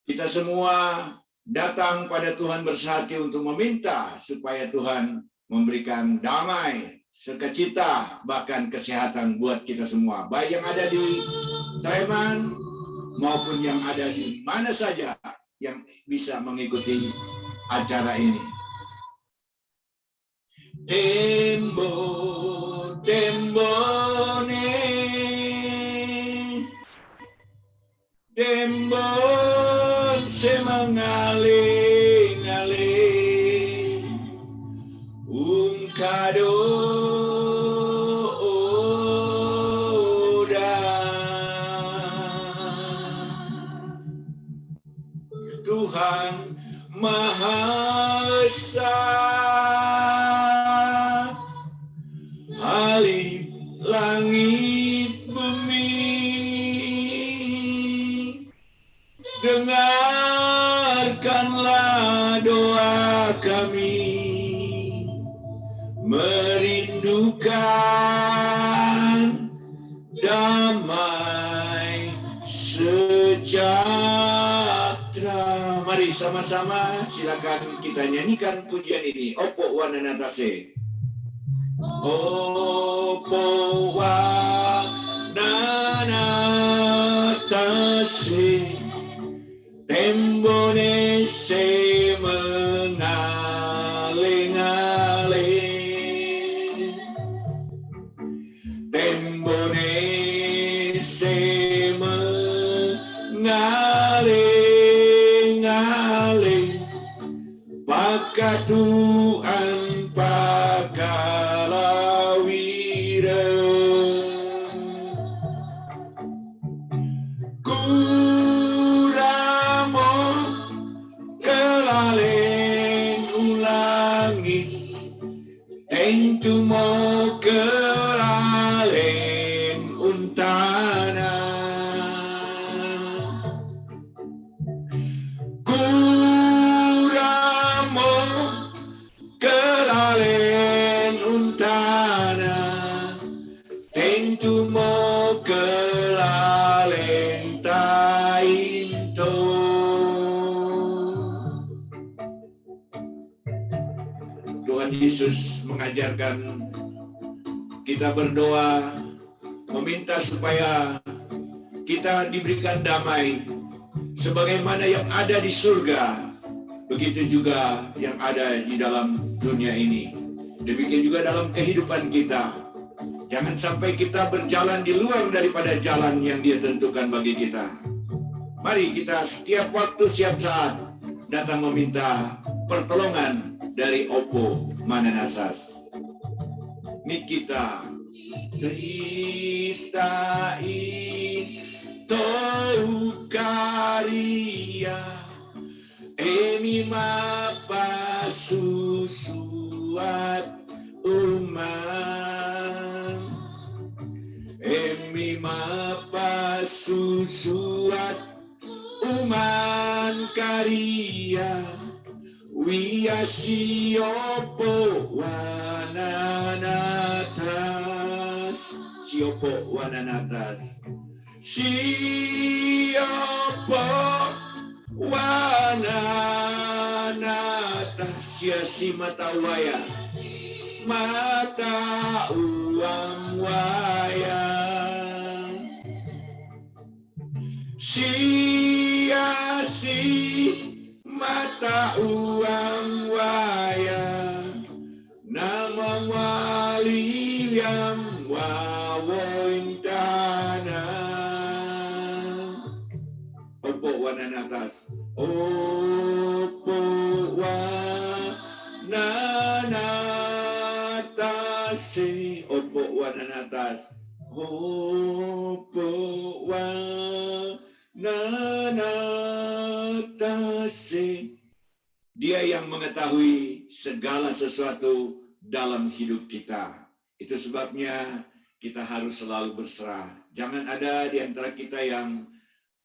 Kita semua datang pada Tuhan bersehati untuk meminta supaya Tuhan memberikan damai, sukacita, bahkan kesehatan buat kita semua. Baik yang ada di Taiwan maupun yang ada di mana saja yang bisa mengikuti acara ini. Tembo, tembo ne, tembon semengaling-aling, kado Tuhan Maha Esa, ahli langit bumi, dengarkanlah doa kami, merindukan damai sejahtera. Mari sama-sama silakan kita nyanyikan pujian ini. Opo wananatase. Opo wananatase. Tembone se mengaling-aling, tembone se mengaling-aling, pakatuan pakalawira. Tentu mo kelalen untana, kuramo kelalen untana, tentu mo kelalen tainto. Tuhan Yesus mengajarkan kita berdoa, meminta supaya kita diberikan damai, sebagaimana yang ada di surga, begitu juga yang ada di dalam dunia ini. Demikian juga dalam kehidupan kita. Jangan sampai kita berjalan di luar daripada jalan yang Dia tentukan bagi kita. Mari kita setiap waktu, setiap saat datang meminta pertolongan dari Opo Mananasas. Nikita Kita Toukaria Emi mapa susuat uman, Emi mapa susuat uman karia, Wia siopo wananatas, siopo wananatas, siopo wananatas, siasi mata waya, mata uang waya, siasi mata uang waya, nama wali yang wawoin tanah. Opo wananatas, opo wananatas, opo wananatas, opo wananatas. Dia yang mengetahui segala sesuatu dalam hidup kita. Itu sebabnya kita harus selalu berserah. Jangan ada di antara kita yang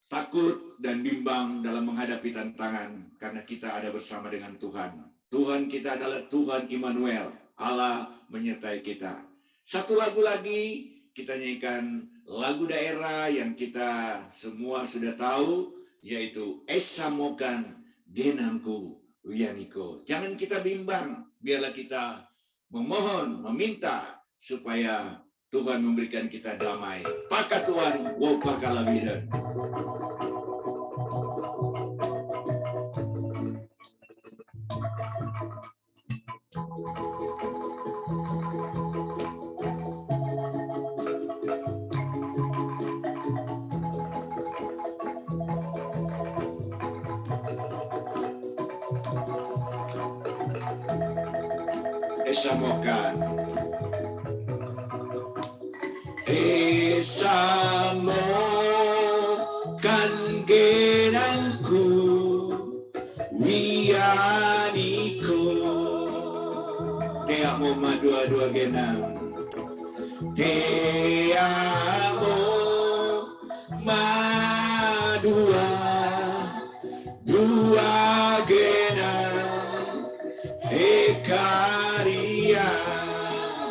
takut dan bimbang dalam menghadapi tantangan, karena kita ada bersama dengan Tuhan. Tuhan kita adalah Tuhan Immanuel, Allah menyertai kita. Satu lagu lagi, kita nyanyikan lagu daerah yang kita semua sudah tahu, yaitu esamokan genangku wiyaniko. Jangan kita bimbang, biarlah kita memohon, meminta supaya Tuhan memberikan kita damai. Paka Tuhan, wopakalawiran. Esamokan genangku wiyaniko. Te amo madua-dua genang. Te amo madua genang. Ekaria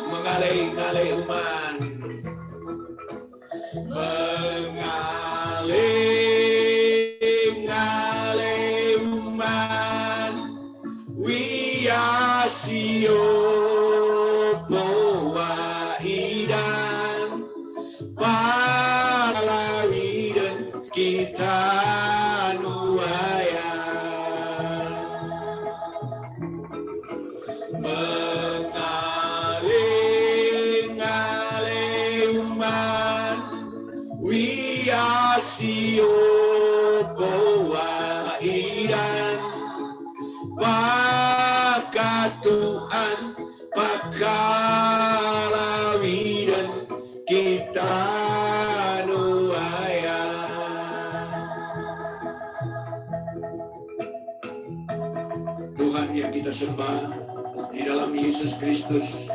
mengalih-alih uman, mengalih-alih uman, wiasio poa idan, palawidan kita nuaya. Mengalih-alih uman, wiasio poa idan, pakatuan pakalawidan kita nuaya. Tuhan yang kita sembah, di dalam Yesus Kristus,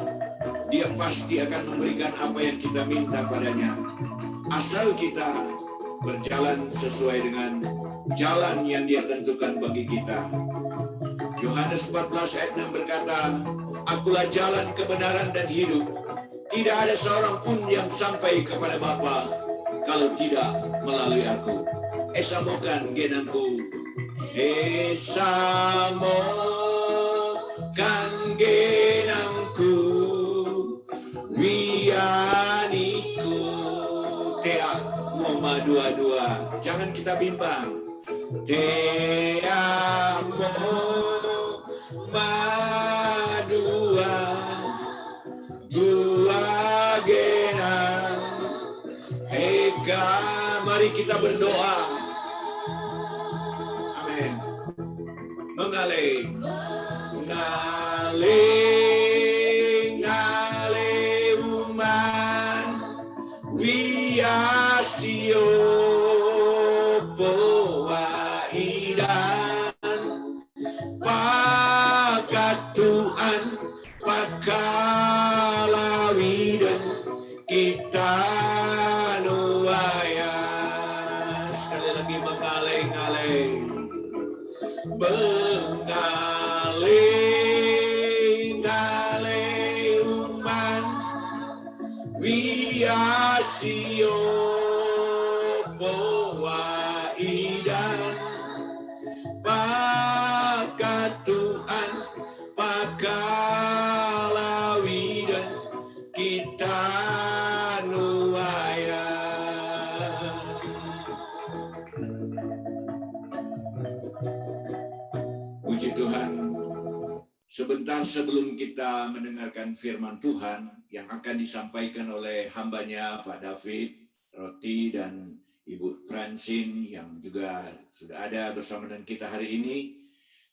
Dia pasti akan memberikan apa yang kita minta padanya, asal kita berjalan sesuai dengan jalan yang Dia tentukan bagi kita. Yohanes 14 ayat 6 berkata, Akulah jalan, kebenaran, dan hidup. Tidak ada seorang pun yang sampai kepada Bapa kalau tidak melalui aku. Esamokan genangku, esamokan genangku wiyaniko. Te amo dua-dua. Jangan kita bimbang. Te amo dua genang. Eka, mari kita berdoa. Amin. Mengalih uman, wiasio poa idan, pakatuan pakalawidan kita nuaya. Sekali lagi mengalih-alih uman, wiasio poa idan, pakatuan pakalawidan kita nuaya. Puji Tuhan. Sebentar sebelum kita mendengarkan firman Tuhan yang akan disampaikan oleh hambanya Pak David, Roti, dan Ibu Francine yang juga sudah ada bersama dengan kita hari ini,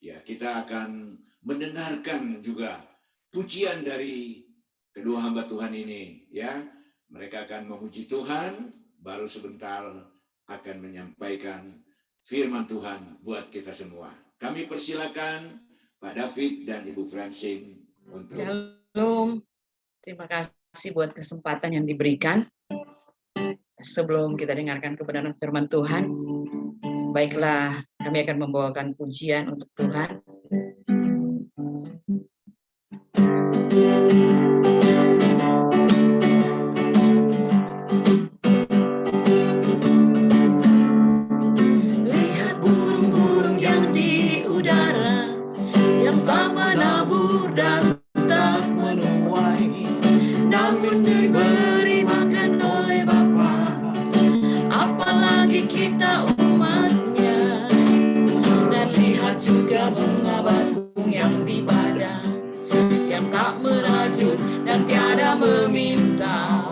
ya kita akan mendengarkan juga pujian dari kedua hamba Tuhan ini, ya. Mereka akan memuji Tuhan, baru sebentar akan menyampaikan firman Tuhan buat kita semua. Kami persilakan Pak David dan Ibu Francine untuk. Shalom. Terima kasih buat kesempatan yang diberikan. Sebelum kita dengarkan kebenaran firman Tuhan, baiklah kami akan membawakan pujian untuk Tuhan. Lihat menabur dan tak menuai, namun diberi makan oleh Bapa. Apalagi kita umatnya. Dan lihat juga bunga bakung yang di badan, yang tak merajut dan tiada meminta,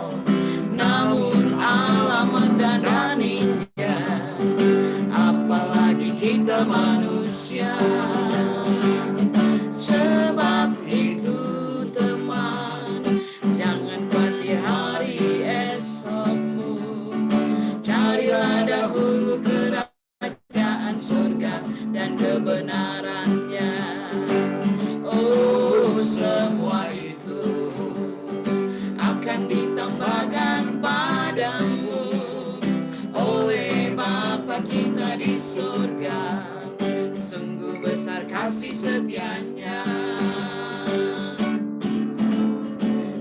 namun Allah mendandaninya. Apalagi kita manusia. Sebab itu teman, jangan khawatir hari esokmu. Carilah dahulu kerajaan surga dan kebenarannya. Oh, semua itu akan ditambahkan padamu oleh Bapa kita di surga. Sungguh besar kasih setianya.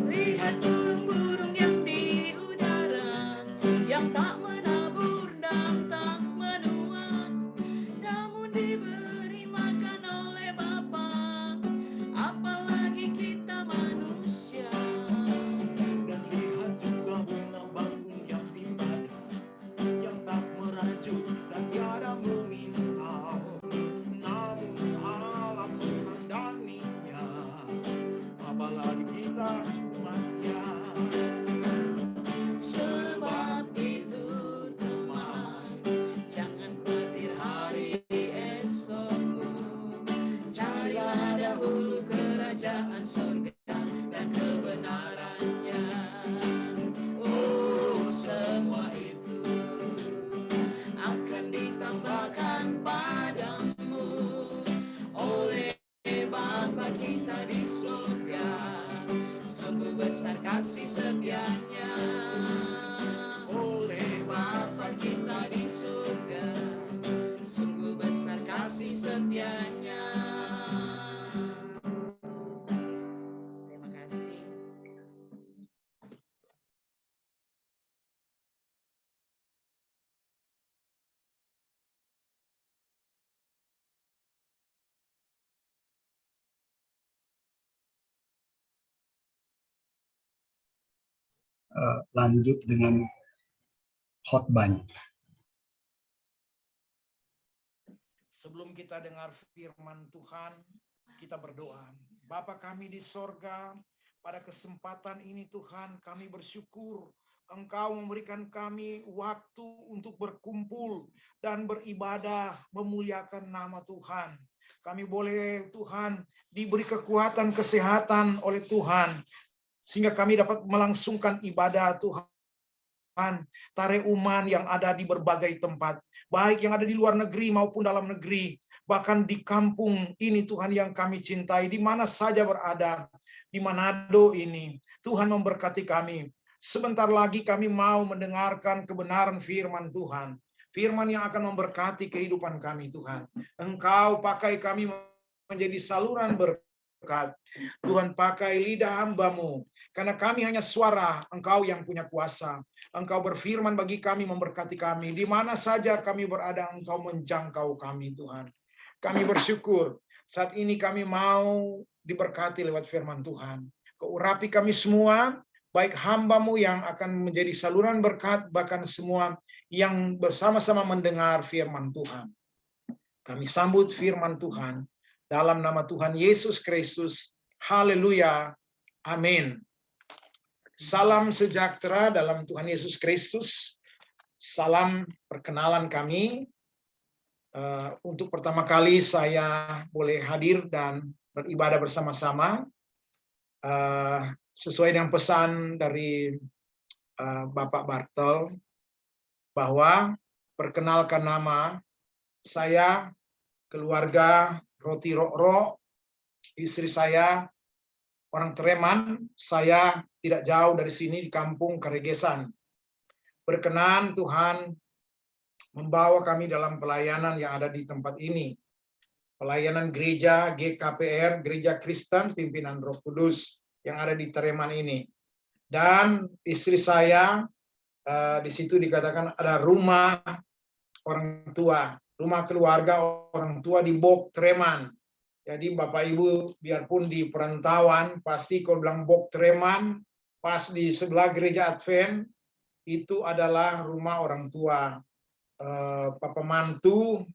Lihat burung-burung yang di udara, yang tak menabur dan tak menuai, namun diberi makan oleh Bapa. Apalagi kita manusia. Dan lihat juga bunga bakung yang di badan, yang tak merajut dan tiada meminta, namun Allah mendandaninya. Apalagi kita umatnya. Sebab itu teman, jangan khawatir hari esokmu. Carilah dahulu kerajaan surga dan kebenarannya. Oh, semua itu akan ditambahkan padamu oleh Bapa kita di surga. Sungguh besar kasih setianya. Oleh Bapa kita di surga, sungguh besar kasih setianya. Terima kasih. Lanjut dengan khotbahnya. Sebelum kita dengar firman Tuhan, kita berdoa. Bapa kami di sorga, pada kesempatan ini Tuhan kami bersyukur Engkau memberikan kami waktu untuk berkumpul dan beribadah memuliakan nama Tuhan. Kami boleh Tuhan diberi kekuatan kesehatan oleh Tuhan, sehingga kami dapat melangsungkan ibadah Tuhan, tareuman yang ada di berbagai tempat, baik yang ada di luar negeri maupun dalam negeri, bahkan di kampung ini Tuhan yang kami cintai, di mana saja berada, di Manado ini, Tuhan memberkati kami. Sebentar lagi kami mau mendengarkan kebenaran firman Tuhan, firman yang akan memberkati kehidupan kami Tuhan. Engkau pakai kami menjadi saluran berkat. Tuhan pakai lidah hamba-Mu, karena kami hanya suara, Engkau yang punya kuasa. Engkau berfirman bagi kami, memberkati kami. Di mana saja kami berada, Engkau menjangkau kami Tuhan. Kami bersyukur, saat ini kami mau diberkati lewat firman Tuhan. Kau urapi kami semua, baik hamba-Mu yang akan menjadi saluran berkat, bahkan semua yang bersama-sama mendengar firman Tuhan. Kami sambut firman Tuhan dalam nama Tuhan Yesus Kristus. Haleluya. Amin. Salam sejahtera dalam Tuhan Yesus Kristus. Salam perkenalan kami. Untuk pertama kali saya boleh hadir dan beribadah bersama-sama. Sesuai dengan pesan dari Bapak Bartel, bahwa perkenalkan nama saya, keluarga Roti Rokro, istri saya orang Tereman, saya tidak jauh dari sini di kampung Karegesan. Berkenan Tuhan membawa kami dalam pelayanan yang ada di tempat ini. Pelayanan gereja GKPR, Gereja Kristen Pimpinan Roh Kudus yang ada di Tereman ini. Dan istri saya di situ dikatakan ada rumah orang tua, rumah keluarga orang tua di Bok Tereman. Jadi Bapak Ibu biarpun di perantauan pasti kalau bilang Bok Treman pas di sebelah gereja Advent itu adalah rumah orang tua Papa Mantu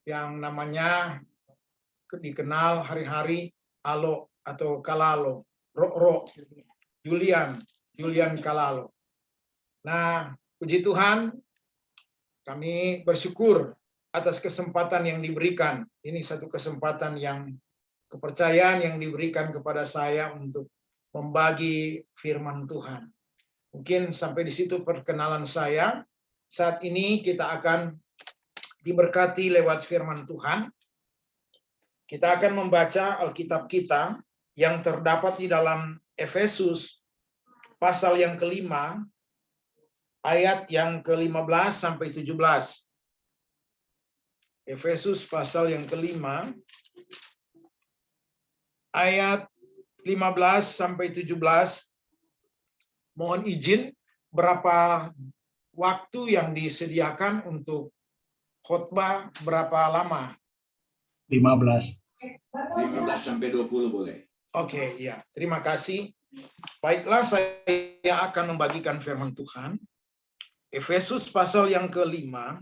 yang namanya dikenal hari-hari Alo atau Kalalo, Ro Julian Kalalo. Nah, puji Tuhan, kami bersyukur atas kesempatan yang diberikan. Ini satu kesempatan yang kepercayaan yang diberikan kepada saya untuk membagi firman Tuhan. Mungkin sampai di situ perkenalan saya. Saat ini kita akan diberkati lewat firman Tuhan. Kita akan membaca Alkitab kita yang terdapat di dalam Efesus pasal yang kelima, ayat yang ke-15 sampai 17. Efesus pasal yang kelima, ayat 15 sampai 17. Mohon izin, berapa waktu yang disediakan untuk khotbah, berapa lama? 15. 15 sampai 20 boleh. Oke, ya. Terima kasih. Baiklah, saya akan membagikan firman Tuhan. Efesus pasal yang kelima,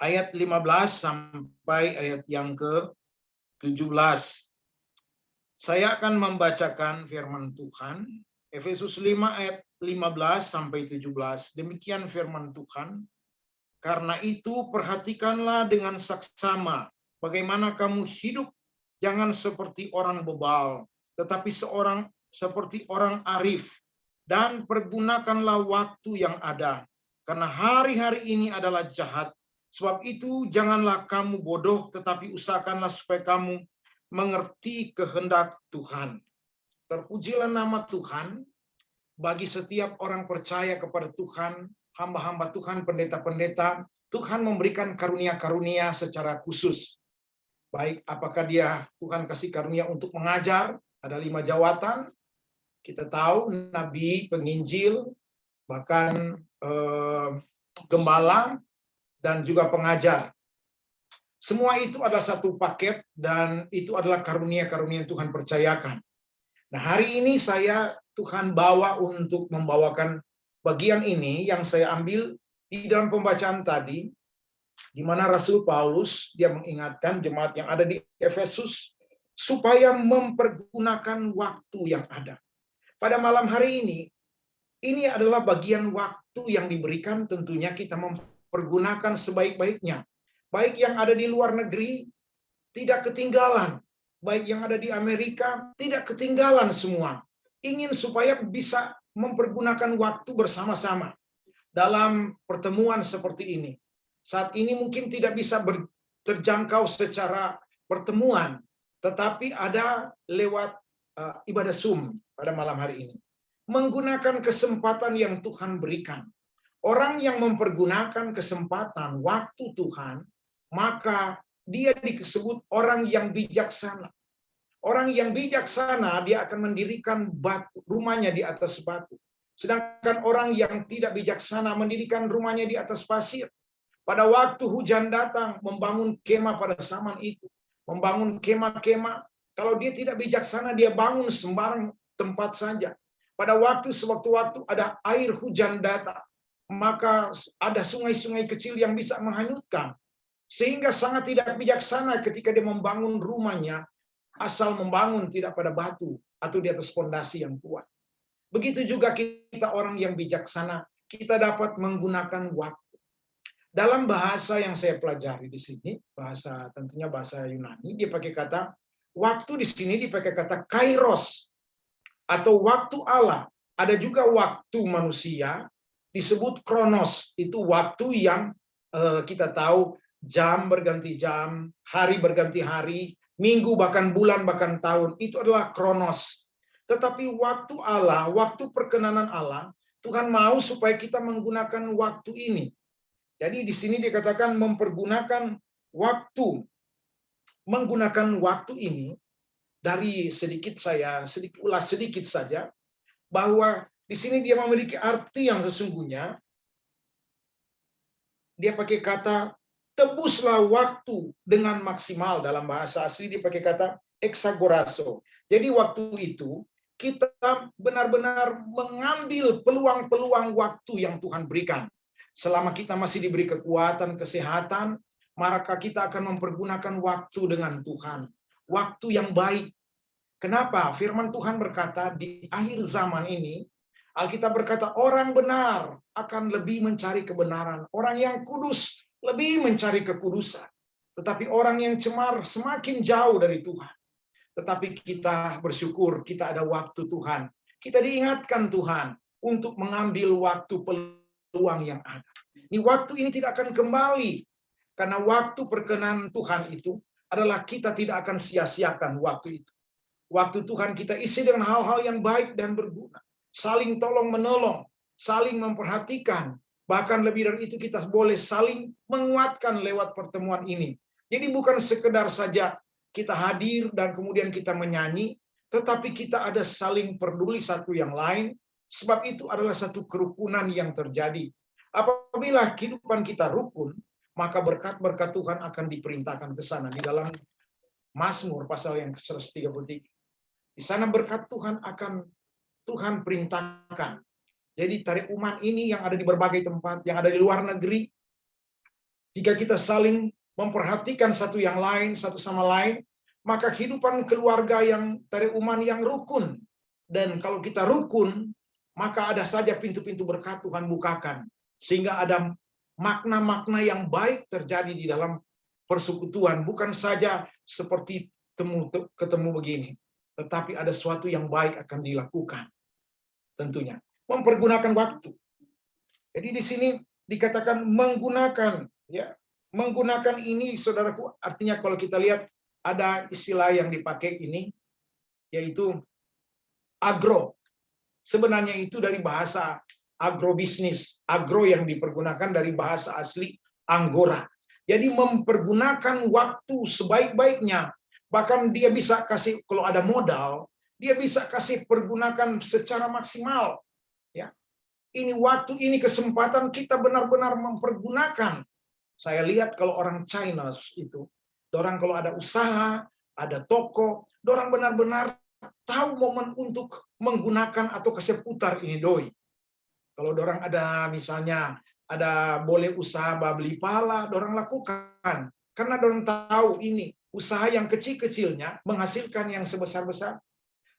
ayat 15 sampai ayat yang ke-17. Saya akan membacakan firman Tuhan. Efesus 5 ayat 15 sampai 17. Demikian firman Tuhan. Karena itu perhatikanlah dengan saksama bagaimana kamu hidup, jangan seperti orang bebal, tetapi seperti orang arif, dan pergunakanlah waktu yang ada. Karena hari-hari ini adalah jahat. Sebab itu janganlah kamu bodoh, tetapi usahakanlah supaya kamu mengerti kehendak Tuhan. Terpujilah nama Tuhan bagi setiap orang percaya kepada Tuhan, hamba-hamba Tuhan, pendeta-pendeta. Tuhan memberikan karunia-karunia secara khusus. Baik, apakah Tuhan kasih karunia untuk mengajar, ada 5 jawatan. Kita tahu nabi, penginjil, bahkan gembala, dan juga pengajar. Semua itu adalah satu paket dan itu adalah karunia-karunia yang Tuhan percayakan. Nah, hari ini Tuhan bawa untuk membawakan bagian ini yang saya ambil di dalam pembacaan tadi, di mana Rasul Paulus dia mengingatkan jemaat yang ada di Efesus supaya mempergunakan waktu yang ada. Pada malam hari ini adalah bagian waktu yang diberikan, tentunya kita mempergunakan sebaik-baiknya. Baik yang ada di luar negeri tidak ketinggalan, baik yang ada di Amerika tidak ketinggalan semua. Ingin supaya bisa mempergunakan waktu bersama-sama dalam pertemuan seperti ini. Saat ini mungkin tidak bisa terjangkau secara pertemuan, tetapi ada lewat ibadah Zoom pada malam hari ini. Menggunakan kesempatan yang Tuhan berikan. Orang yang mempergunakan kesempatan waktu Tuhan, maka dia disebut orang yang bijaksana. Orang yang bijaksana, dia akan mendirikan rumahnya di atas batu. Sedangkan orang yang tidak bijaksana mendirikan rumahnya di atas pasir. Pada waktu hujan datang, membangun kemah pada zaman itu. Membangun kemah-kemah. Kalau dia tidak bijaksana, dia bangun sembarang tempat saja. Pada sewaktu-waktu ada air hujan datang, maka ada sungai-sungai kecil yang bisa menghanyutkan. Sehingga sangat tidak bijaksana ketika dia membangun rumahnya, asal membangun tidak pada batu atau di atas fondasi yang kuat. Begitu juga kita orang yang bijaksana, kita dapat menggunakan waktu. Dalam bahasa yang saya pelajari di sini, tentunya bahasa Yunani, dia pakai kata waktu di sini dipakai kata kairos atau waktu Allah. Ada juga waktu manusia disebut kronos, itu waktu yang kita tahu jam berganti jam, hari berganti hari, minggu bahkan bulan bahkan tahun, itu adalah kronos. Tetapi waktu Allah, waktu perkenanan Allah, Tuhan mau supaya kita menggunakan waktu ini. Jadi di sini dikatakan mempergunakan waktu. Menggunakan waktu ini, dari ulas sedikit saja, bahwa di sini dia memiliki arti yang sesungguhnya. Dia pakai kata tebuslah waktu dengan maksimal. Dalam bahasa asli dipakai kata exagorazo. Jadi waktu itu kita benar-benar mengambil peluang-peluang waktu yang Tuhan berikan. Selama kita masih diberi kekuatan, kesehatan, maka kita akan mempergunakan waktu dengan Tuhan. Waktu yang baik. Kenapa? Firman Tuhan berkata di akhir zaman ini, Alkitab berkata orang benar akan lebih mencari kebenaran. Orang yang kudus lebih mencari kekudusan. Tetapi orang yang cemar semakin jauh dari Tuhan. Tetapi kita bersyukur kita ada waktu Tuhan. Kita diingatkan Tuhan untuk mengambil waktu peluang yang ada. Ini waktu ini tidak akan kembali. Karena waktu perkenan Tuhan itu adalah kita tidak akan sia-siakan waktu itu. Waktu Tuhan kita isi dengan hal-hal yang baik dan berguna. Saling tolong-menolong, saling memperhatikan. Bahkan lebih dari itu kita boleh saling menguatkan lewat pertemuan ini. Jadi bukan sekedar saja kita hadir dan kemudian kita menyanyi, tetapi kita ada saling peduli satu yang lain, sebab itu adalah satu kerukunan yang terjadi. Apabila kehidupan kita rukun, maka berkat-berkat Tuhan akan diperintahkan ke sana. Di dalam Mazmur pasal yang ke-133. Di sana berkat Tuhan akan Tuhan perintahkan. Jadi tarik umat ini yang ada di berbagai tempat, yang ada di luar negeri, jika kita saling memperhatikan satu yang lain, satu sama lain, maka kehidupan keluarga yang tarik umat yang rukun. Dan kalau kita rukun, maka ada saja pintu-pintu berkat Tuhan bukakan. Sehingga ada makna-makna yang baik terjadi di dalam persekutuan. Bukan saja seperti ketemu begini. Tetapi ada sesuatu yang baik akan dilakukan. Tentunya. Mempergunakan waktu. Jadi di sini dikatakan menggunakan. Ya, menggunakan ini, saudaraku, artinya kalau kita lihat ada istilah yang dipakai ini, yaitu agro. Sebenarnya itu dari bahasa agrobisnis. Agro yang dipergunakan dari bahasa asli anggora. Jadi mempergunakan waktu sebaik-baiknya. Bahkan dia bisa kasih, kalau ada modal, dia bisa kasih pergunakan secara maksimal. Ya, ini waktu, ini kesempatan kita benar-benar mempergunakan. Saya lihat kalau orang China itu, orang kalau ada usaha, ada toko, orang benar-benar tahu momen untuk menggunakan atau kasih putar ini doi. Kalau orang ada misalnya ada boleh usaha beli pala, orang lakukan karena orang tahu ini usaha yang kecil-kecilnya menghasilkan yang sebesar-besar.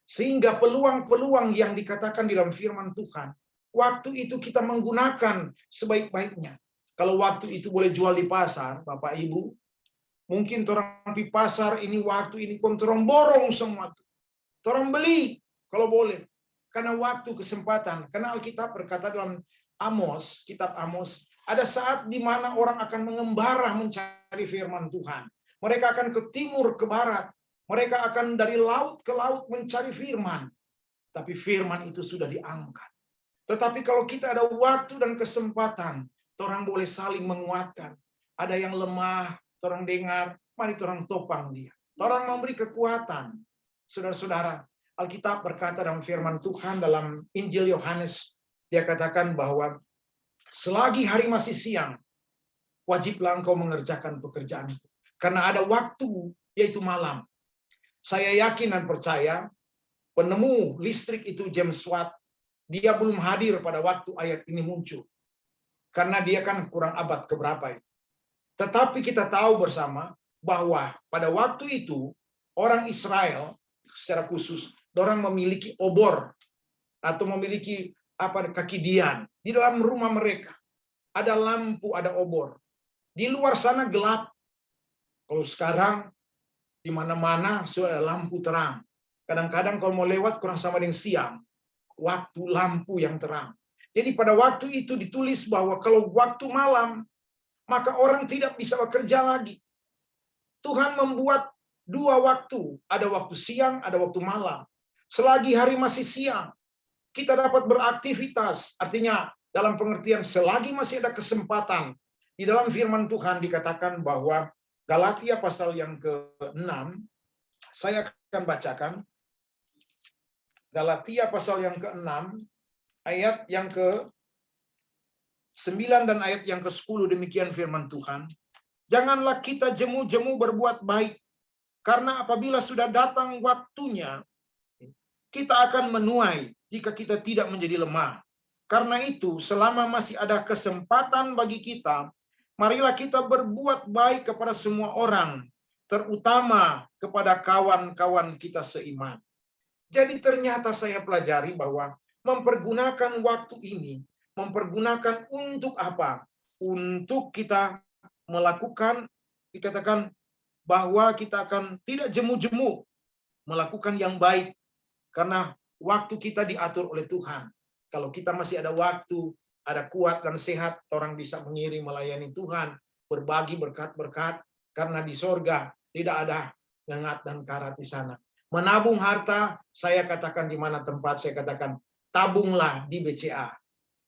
Sehingga peluang-peluang yang dikatakan dalam firman Tuhan, waktu itu kita menggunakan sebaik-baiknya. Kalau waktu itu boleh jual di pasar, Bapak Ibu, mungkin orang di pasar ini waktu ini orang borong semua. Orang beli kalau boleh. Karena waktu kesempatan. Karena Alkitab berkata dalam Amos, kitab Amos, ada saat di mana orang akan mengembara mencari firman Tuhan. Mereka akan ke timur, ke barat. Mereka akan dari laut ke laut mencari firman. Tapi firman itu sudah diangkat. Tetapi kalau kita ada waktu dan kesempatan, orang boleh saling menguatkan. Ada yang lemah, orang dengar, mari orang topang dia. Orang memberi kekuatan. Saudara-saudara, Alkitab berkata dalam firman Tuhan dalam Injil Yohanes, dia katakan bahwa selagi hari masih siang, wajiblah engkau mengerjakan pekerjaanmu. Karena ada waktu, yaitu malam. Saya yakin dan percaya, penemu listrik itu James Watt, dia belum hadir pada waktu ayat ini muncul. Karena dia kan kurang abad keberapa itu. Tetapi kita tahu bersama bahwa pada waktu itu, orang Israel secara khusus, orang memiliki obor atau memiliki kaki dian di dalam rumah mereka. Ada lampu, ada obor. Di luar sana gelap. Kalau sekarang di mana-mana sudah ada lampu terang. Kadang-kadang kalau mau lewat kurang sama dengan siang. Waktu lampu yang terang. Jadi pada waktu itu ditulis bahwa kalau waktu malam, maka orang tidak bisa bekerja lagi. Tuhan membuat dua waktu. Ada waktu siang, ada waktu malam. Selagi hari masih siang, kita dapat beraktivitas. Artinya dalam pengertian selagi masih ada kesempatan. Di dalam firman Tuhan dikatakan bahwa Galatia pasal yang ke-6, saya akan bacakan. Galatia pasal yang ke-6, ayat yang ke-9 dan ayat yang ke-10, demikian firman Tuhan. Janganlah kita jemu-jemu berbuat baik. Karena apabila sudah datang waktunya, kita akan menuai jika kita tidak menjadi lemah. Karena itu, selama masih ada kesempatan bagi kita, marilah kita berbuat baik kepada semua orang, terutama kepada kawan-kawan kita seiman. Jadi ternyata saya pelajari bahwa mempergunakan waktu ini, mempergunakan untuk apa? Untuk kita melakukan, dikatakan bahwa kita akan tidak jemu-jemu melakukan yang baik, karena waktu kita diatur oleh Tuhan. Kalau kita masih ada waktu, ada kuat dan sehat, orang bisa mengiring melayani Tuhan, berbagi berkat-berkat, karena di sorga tidak ada ngengat dan karat di sana. Menabung harta, saya katakan di mana tempat, saya katakan tabunglah di BCA.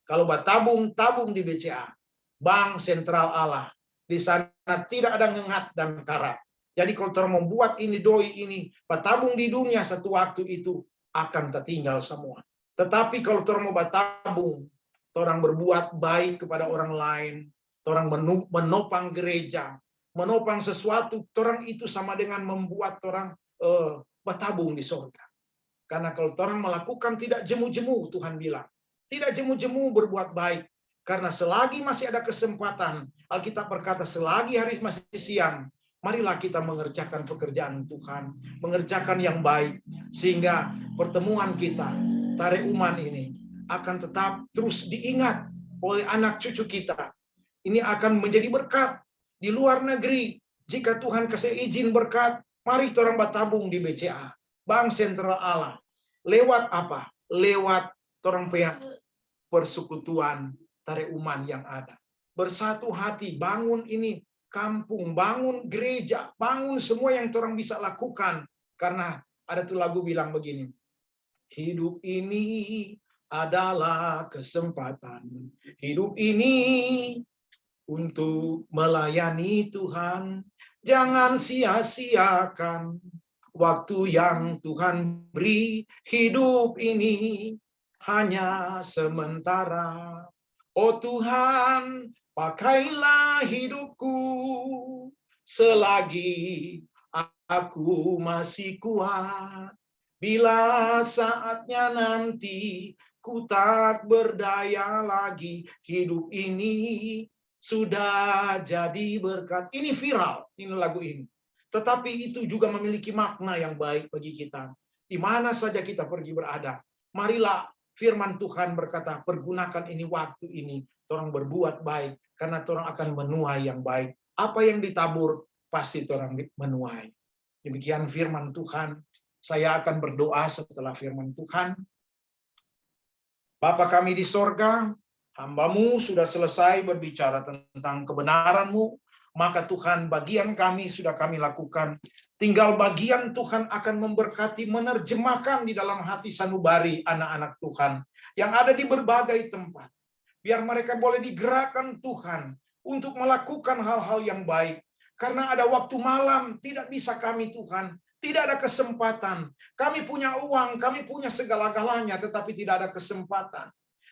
Kalau tabung, tabung di BCA, Bank Sentral Allah. Di sana tidak ada ngengat dan karat. Jadi kalau orang membuat ini, doi ini, tabung di dunia, satu waktu itu akan tertinggal semua. Tetapi kalau orang mau tabung, orang berbuat baik kepada orang lain, orang menopang gereja, menopang sesuatu, orang itu sama dengan membuat orang bertabung di surga. Karena kalau orang melakukan tidak jemu-jemu, Tuhan bilang, tidak jemu-jemu berbuat baik. Karena selagi masih ada kesempatan, Alkitab berkata selagi hari masih siang, marilah kita mengerjakan pekerjaan Tuhan, mengerjakan yang baik, sehingga pertemuan kita, Tare Uman ini, akan tetap terus diingat oleh anak cucu kita. Ini akan menjadi berkat di luar negeri. Jika Tuhan kasih izin berkat, mari orang bertabung di BCA, Bank Sentral Allah. Lewat apa? Lewat orang pihak persekutuan Tare Uman yang ada. Bersatu hati, bangun ini kampung, bangun gereja, bangun semua yang orang bisa lakukan. Karena ada tuh lagu bilang begini, hidup ini adalah kesempatan. Hidup ini untuk melayani Tuhan. Jangan sia-siakan waktu yang Tuhan beri. Hidup ini hanya sementara. Oh Tuhan, pakailah hidupku selagi aku masih kuat. Bila saatnya nanti ku tak berdaya lagi, hidup ini sudah jadi berkat. Ini viral, ini lagu ini. Tetapi itu juga memiliki makna yang baik bagi kita. Di mana saja kita pergi berada, marilah firman Tuhan berkata, pergunakan ini waktu ini, orang berbuat baik, karena orang akan menuai yang baik. Apa yang ditabur, pasti orang menuai. Demikian firman Tuhan. Saya akan berdoa setelah firman Tuhan. Bapa kami di sorga, hamba-Mu sudah selesai berbicara tentang kebenaran-Mu, maka Tuhan bagian kami sudah kami lakukan. Tinggal bagian Tuhan akan memberkati, menerjemahkan di dalam hati sanubari anak-anak Tuhan yang ada di berbagai tempat. Biar mereka boleh digerakkan Tuhan untuk melakukan hal-hal yang baik. Karena ada waktu malam, tidak bisa kami Tuhan. Tidak ada kesempatan. Kami punya uang, kami punya segala-galanya, tetapi tidak ada kesempatan.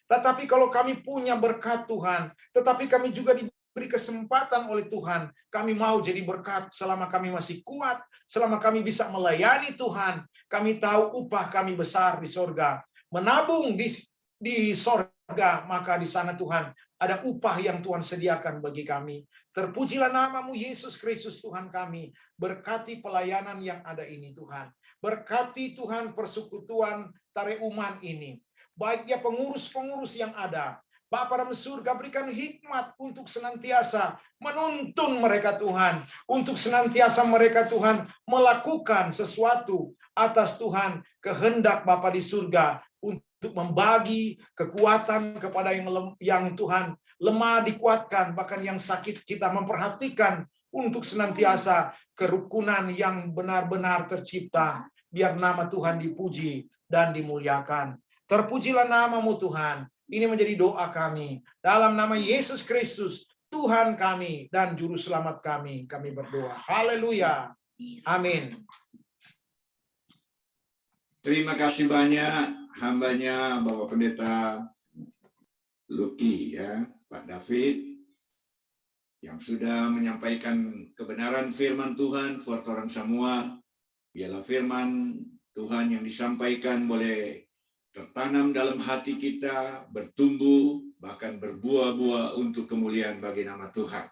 Tetapi kalau kami punya berkat Tuhan, tetapi kami juga diberi kesempatan oleh Tuhan, kami mau jadi berkat selama kami masih kuat, selama kami bisa melayani Tuhan. Kami tahu upah kami besar di sorga. Menabung di sorga, maka di sana Tuhan ada upah yang Tuhan sediakan bagi kami. Terpujilah nama-Mu Yesus Kristus Tuhan kami. Berkati pelayanan yang ada ini Tuhan. Berkati Tuhan persekutuan Tare Uman ini. Baik ya pengurus-pengurus yang ada. Bapa dalam surga berikan hikmat untuk senantiasa menuntun mereka Tuhan. Untuk senantiasa mereka Tuhan melakukan sesuatu atas Tuhan kehendak Bapa di surga. Untuk membagi kekuatan kepada yang Tuhan lemah dikuatkan, bahkan yang sakit kita memperhatikan untuk senantiasa kerukunan yang benar-benar tercipta. Biar nama Tuhan dipuji dan dimuliakan. Terpujilah nama-Mu Tuhan. Ini menjadi doa kami. Dalam nama Yesus Kristus, Tuhan kami dan Juru Selamat kami berdoa. Haleluya. Amin. Terima kasih banyak hambanya Bapak Pendeta Luki ya, Pak David. yang sudah menyampaikan kebenaran firman Tuhan buat orang semua. Biarlah firman Tuhan yang disampaikan boleh tertanam dalam hati kita, bertumbuh, bahkan berbuah-buah untuk kemuliaan bagi nama Tuhan.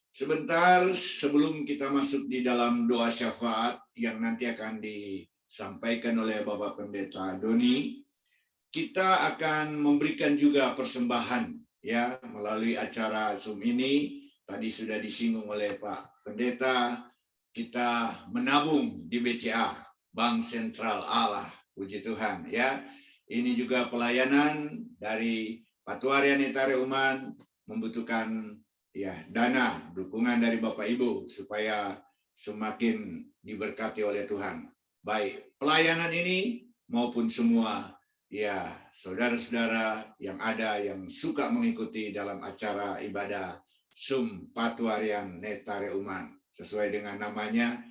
Sebentar sebelum kita masuk di dalam doa syafaat yang nanti akan disampaikan oleh Bapak Pendeta Doni, kita akan memberikan juga persembahan ya melalui acara Zoom ini. Tadi sudah disinggung oleh Pak Pendeta, kita menabung di BCA, Bank Sentral Allah, puji Tuhan ya. Ini juga pelayanan dari Patuarian Netare Uman membutuhkan ya dana, dukungan dari Bapak Ibu supaya semakin diberkati oleh Tuhan. Baik pelayanan ini maupun semua ya saudara-saudara yang ada yang suka mengikuti dalam acara ibadah Zoom Patuarian Netare Uman sesuai dengan namanya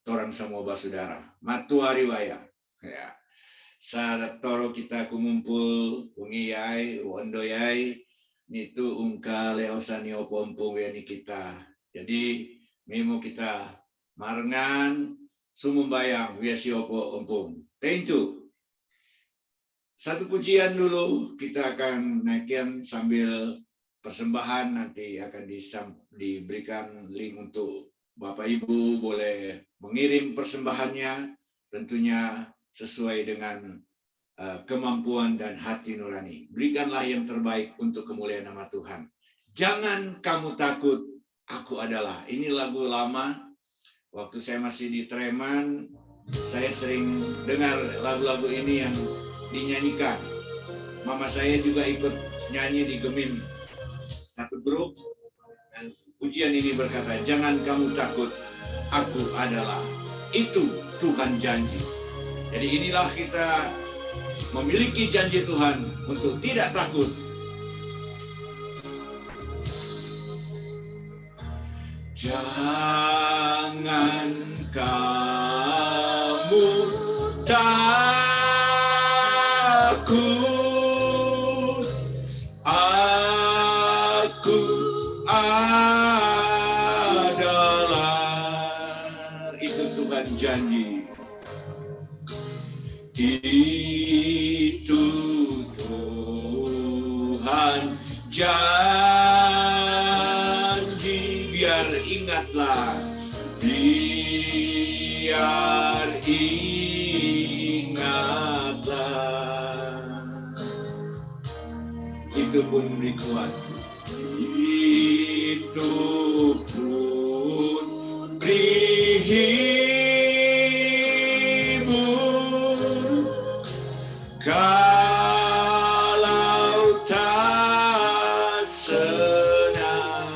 Torang Semua Basudara Matuari Waya ya. Saat toro kita kumumpul ungiyai wondoyai nitu ungka leosani opo-ompong yani kita. Jadi memo kita marengan sumumbayang wiasi opo-ompong. Thank you. Satu pujian dulu kita akan naikkan sambil persembahan, nanti akan diberikan link untuk Bapak Ibu boleh mengirim persembahannya tentunya sesuai dengan kemampuan dan hati nurani. Berikanlah yang terbaik untuk kemuliaan nama Tuhan. Jangan kamu takut, aku adalah. Ini lagu lama. Waktu saya masih di Treman, saya sering dengar lagu-lagu ini yang dinyanyikan. Mama saya juga ikut nyanyi di Gemim, satu grup. Dan pujian ini berkata, jangan kamu takut, aku adalah. Itu Tuhan janji. Jadi inilah kita memiliki janji Tuhan untuk tidak takut. Jangan kamu takut, aku adalah. Itu Tuhan janji. Itu Tuhan janji, biar ingatlah, biar ingatlah. Itu pun beri kuat. Itu pun beri kalau tak senang,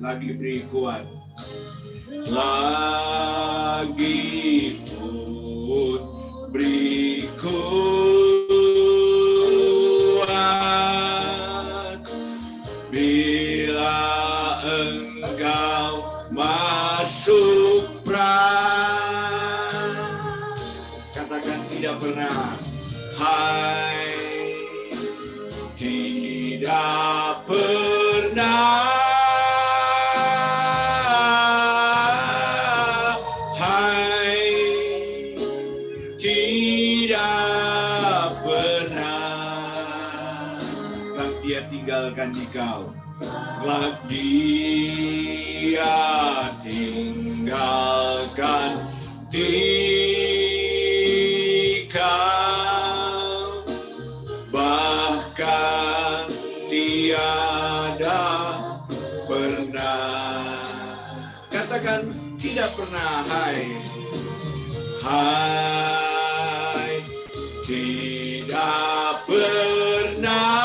lagi beri kuat, lagi pun beri kuat, bila engkau masuk tidak pernah, hai, tidak pernah, hai, tidak pernah, kelak dia tinggalkan dikau, kelak dia tinggalkan bahkan tiada pernah. Katakan tidak pernah, hai, hai, tidak pernah,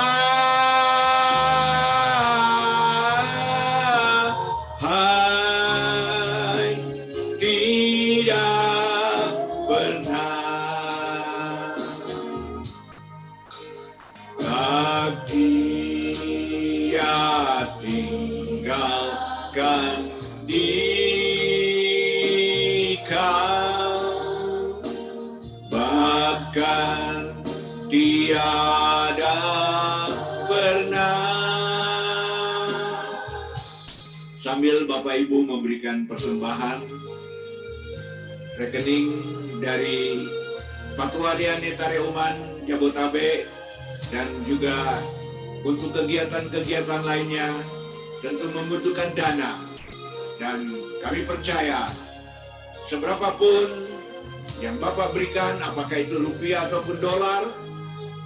hai, tidak pernah. Dia tinggalkan dikau, bahkan sambil Bapak Ibu memberikan persembahan rekening dari Patuarian Netare Uman Jabotabek dan juga untuk kegiatan-kegiatan lainnya tentu membutuhkan dana, dan kami percaya seberapapun yang Bapak berikan, apakah itu rupiah ataupun dolar,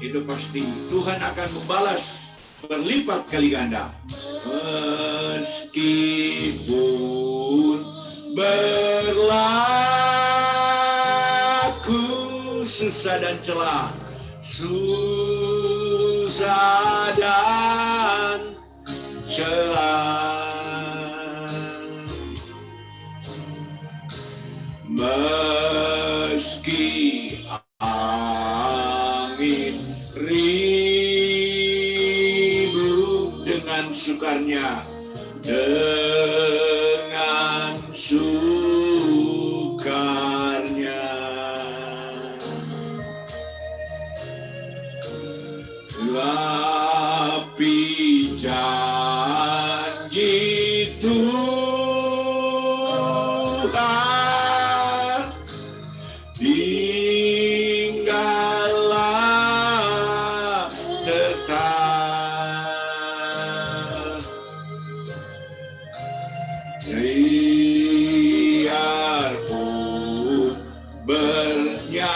itu pasti Tuhan akan membalas berlipat kali ganda. Meskipun berlaku susah dan celah, susah dan celah, meski angin ribut dengan sukarnya, dengan sukarnya, tapi janji Tuhan tinggallah tetap. Biarpun bernyanyi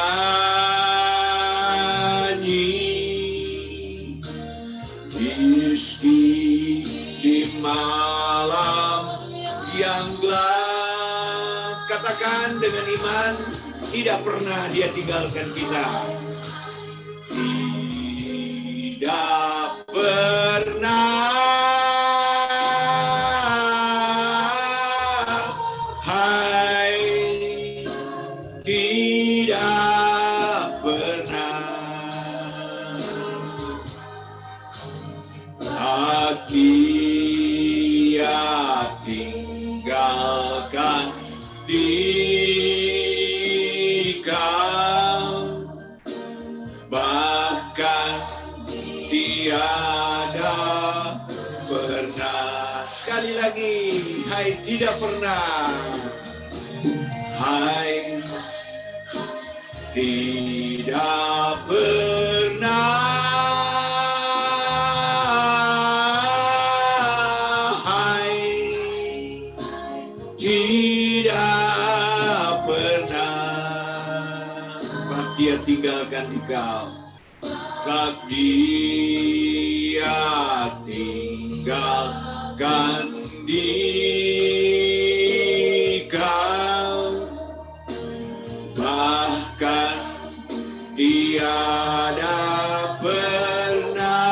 meski di malam yang gelap, katakan dengan iman, tidak pernah Dia tinggalkan kita. Tidak pernah. Hai, tidak pernah. Dia tinggalkan dikau, bahkan tiada pernah. Sekali lagi, hai, tidak pernah. Hai, tidak pernah. Hai, tidak pernah. Bak Dia tinggalkan dikau, bak Dia tinggalkan dikau, bahkan tiada pernah.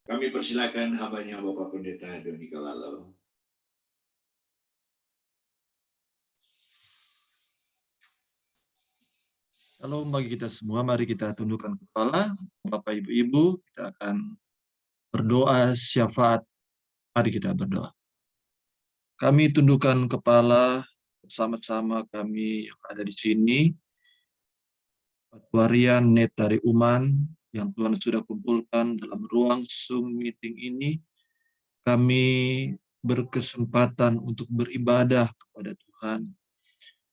Kami persilakan hambanya Bapak Pendeta Doni Kalalo. Shalom bagi kita semua, mari kita tundukkan kepala. Bapak Ibu-Ibu, kita akan berdoa syafaat. Mari kita berdoa. Kami tundukkan kepala bersama-sama kami yang ada di sini. Patuarian Netare Uman yang Tuhan sudah kumpulkan dalam ruang Zoom meeting ini. Kami berkesempatan untuk beribadah kepada Tuhan.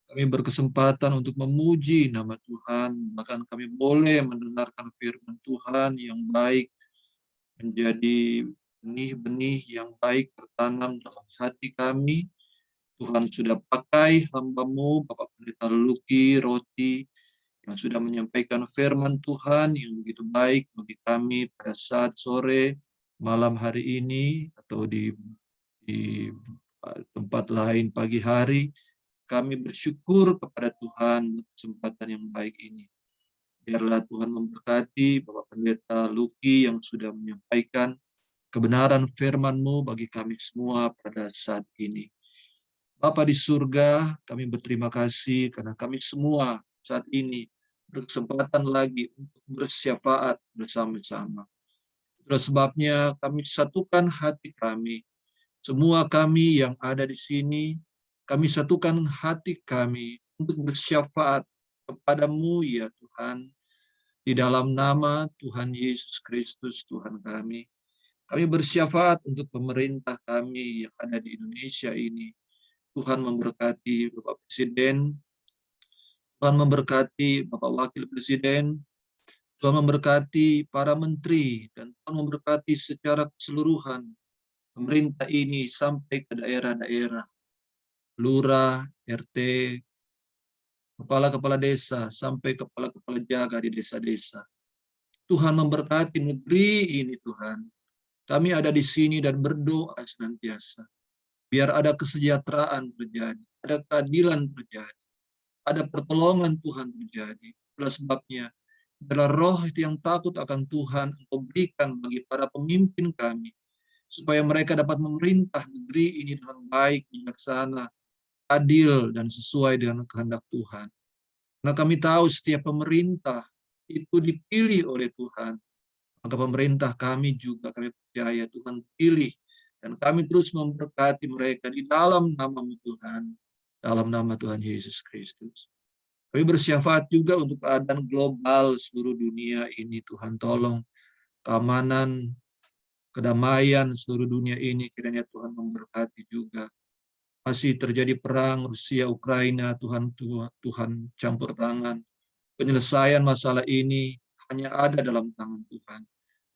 Kami berkesempatan untuk memuji nama Tuhan, bahkan kami boleh mendengarkan firman Tuhan yang baik, menjadi benih-benih yang baik tertanam dalam hati kami. Tuhan sudah pakai hamba-Mu, Bapak Pendeta Luki Roti, yang sudah menyampaikan firman Tuhan yang begitu baik bagi kami pada saat sore, malam hari ini, atau di tempat lain pagi hari. Kami bersyukur kepada Tuhan kesempatan yang baik ini. Biarlah Tuhan memberkati Bapak Pendeta Luki yang sudah menyampaikan kebenaran firman-Mu bagi kami semua pada saat ini. Bapa di surga, kami berterima kasih karena kami semua saat ini berkesempatan lagi untuk bersyafaat bersama-sama. Itulah sebabnya kami satukan hati kami. Semua kami yang ada di sini, kami satukan hati kami untuk bersyafaat kepada-Mu ya Tuhan, di dalam nama Tuhan Yesus Kristus Tuhan kami. Kami bersyafaat untuk pemerintah kami yang ada di Indonesia ini. Tuhan memberkati Bapak Presiden, Tuhan memberkati Bapak Wakil Presiden, Tuhan memberkati para menteri, dan Tuhan memberkati secara keseluruhan pemerintah ini sampai ke daerah-daerah, lurah, RT, kepala-kepala desa, sampai kepala-kepala jaga di desa-desa. Tuhan memberkati negeri ini, Tuhan. Kami ada di sini dan berdoa senantiasa. Biar ada kesejahteraan terjadi, ada keadilan terjadi, ada pertolongan Tuhan terjadi. Itulah sebabnya adalah roh yang takut akan Tuhan Engkau berikan bagi para pemimpin kami, supaya mereka dapat memerintah negeri ini dengan baik, bijaksana, adil, dan sesuai dengan kehendak Tuhan. Karena kami tahu setiap pemerintah itu dipilih oleh Tuhan. Maka pemerintah kami juga kami percaya Tuhan pilih. Dan kami terus memberkati mereka di dalam nama Tuhan. Dalam nama Tuhan Yesus Kristus. Kami bersyafaat juga untuk keadaan global seluruh dunia ini. Tuhan tolong keamanan, kedamaian seluruh dunia ini. Kiranya Tuhan memberkati juga. Masih terjadi perang Rusia-Ukraina, Tuhan campur tangan. Penyelesaian masalah ini hanya ada dalam tangan Tuhan.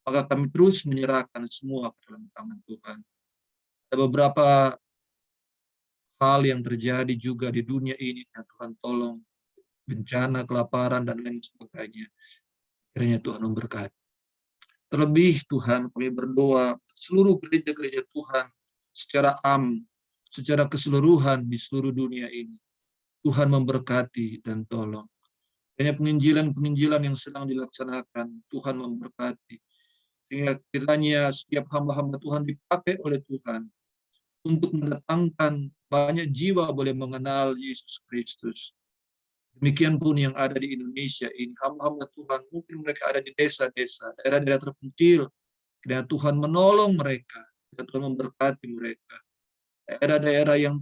Maka kami terus menyerahkan semua ke dalam tangan Tuhan. Ada beberapa hal yang terjadi juga di dunia ini, yang Tuhan tolong, bencana, kelaparan, dan lain sebagainya. Kiranya Tuhan memberkati. Terlebih Tuhan, kami berdoa seluruh gereja-gereja Tuhan secara secara keseluruhan di seluruh dunia ini. Tuhan memberkati dan tolong. Kiranya penginjilan-penginjilan yang sedang dilaksanakan, Tuhan memberkati. Sehingga kiranya setiap hamba-hamba Tuhan dipakai oleh Tuhan untuk mendatangkan banyak jiwa boleh mengenal Yesus Kristus. Demikian pun yang ada di Indonesia ini, hamba-hamba Tuhan, mungkin mereka ada di desa-desa, daerah-daerah terpencil, kiranya Tuhan menolong mereka, dan Tuhan memberkati mereka. Daerah-daerah yang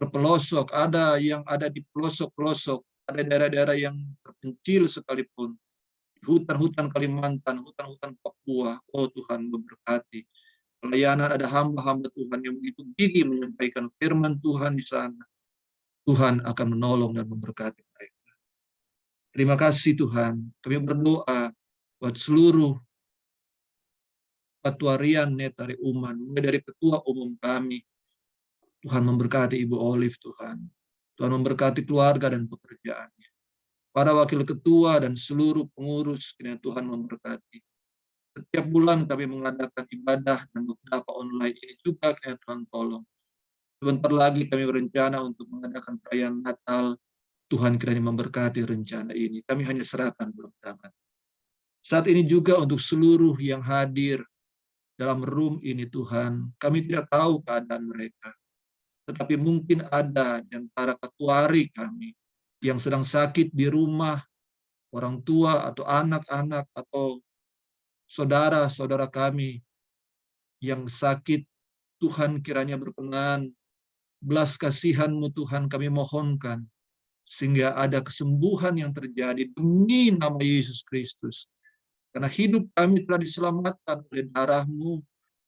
terpelosok, ada yang ada di pelosok-pelosok, ada daerah-daerah yang terpencil sekalipun, hutan-hutan Kalimantan, hutan-hutan Papua, oh Tuhan memberkati. Pelayanan ada hamba-hamba Tuhan yang begitu gigih menyampaikan firman Tuhan di sana. Tuhan akan menolong dan memberkati mereka. Terima kasih Tuhan. Kami berdoa buat seluruh patuarian Netari Uman, mulai dari ketua umum kami. Tuhan memberkati Ibu Olive Tuhan. Tuhan memberkati keluarga dan pekerjaannya. Para wakil ketua dan seluruh pengurus, kiranya Tuhan memberkati. Setiap bulan kami mengadakan ibadah dan beberapa online ini juga, kiranya Tuhan tolong. Sebentar lagi kami berencana untuk mengadakan perayaan Natal. Tuhan kiranya memberkati rencana ini. Kami hanya serahkan belum tangan. Saat ini juga untuk seluruh yang hadir dalam room ini Tuhan, kami tidak tahu keadaan mereka. Tetapi mungkin ada di antara ketuari kami yang sedang sakit di rumah, orang tua atau anak-anak atau saudara-saudara kami yang sakit. Tuhan kiranya berkenan, belas kasihan-Mu Tuhan kami mohonkan, sehingga ada kesembuhan yang terjadi demi nama Yesus Kristus. Karena hidup kami telah diselamatkan oleh darah-Mu,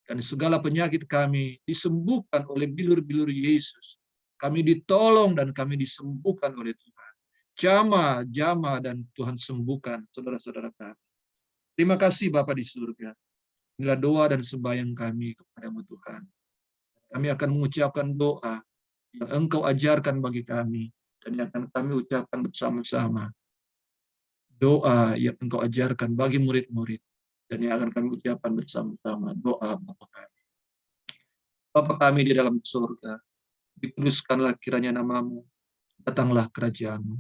dan segala penyakit kami disembuhkan oleh bilur-bilur Yesus. Kami ditolong dan kami disembuhkan oleh Tuhan. Jama dan Tuhan sembuhkan saudara-saudara kami. Terima kasih Bapa di surga. Inilah doa dan sembahyang kami kepadamu Tuhan. Kami akan mengucapkan doa yang Engkau ajarkan bagi kami, dan yang akan kami ucapkan bersama-sama. Doa yang Engkau ajarkan bagi murid-murid, dan yang akan kami ucapkan bersama-sama. Doa Bapa kami. Bapa kami di dalam surga, dikuduskanlah kiranya nama-Mu, datanglah kerajaan-Mu.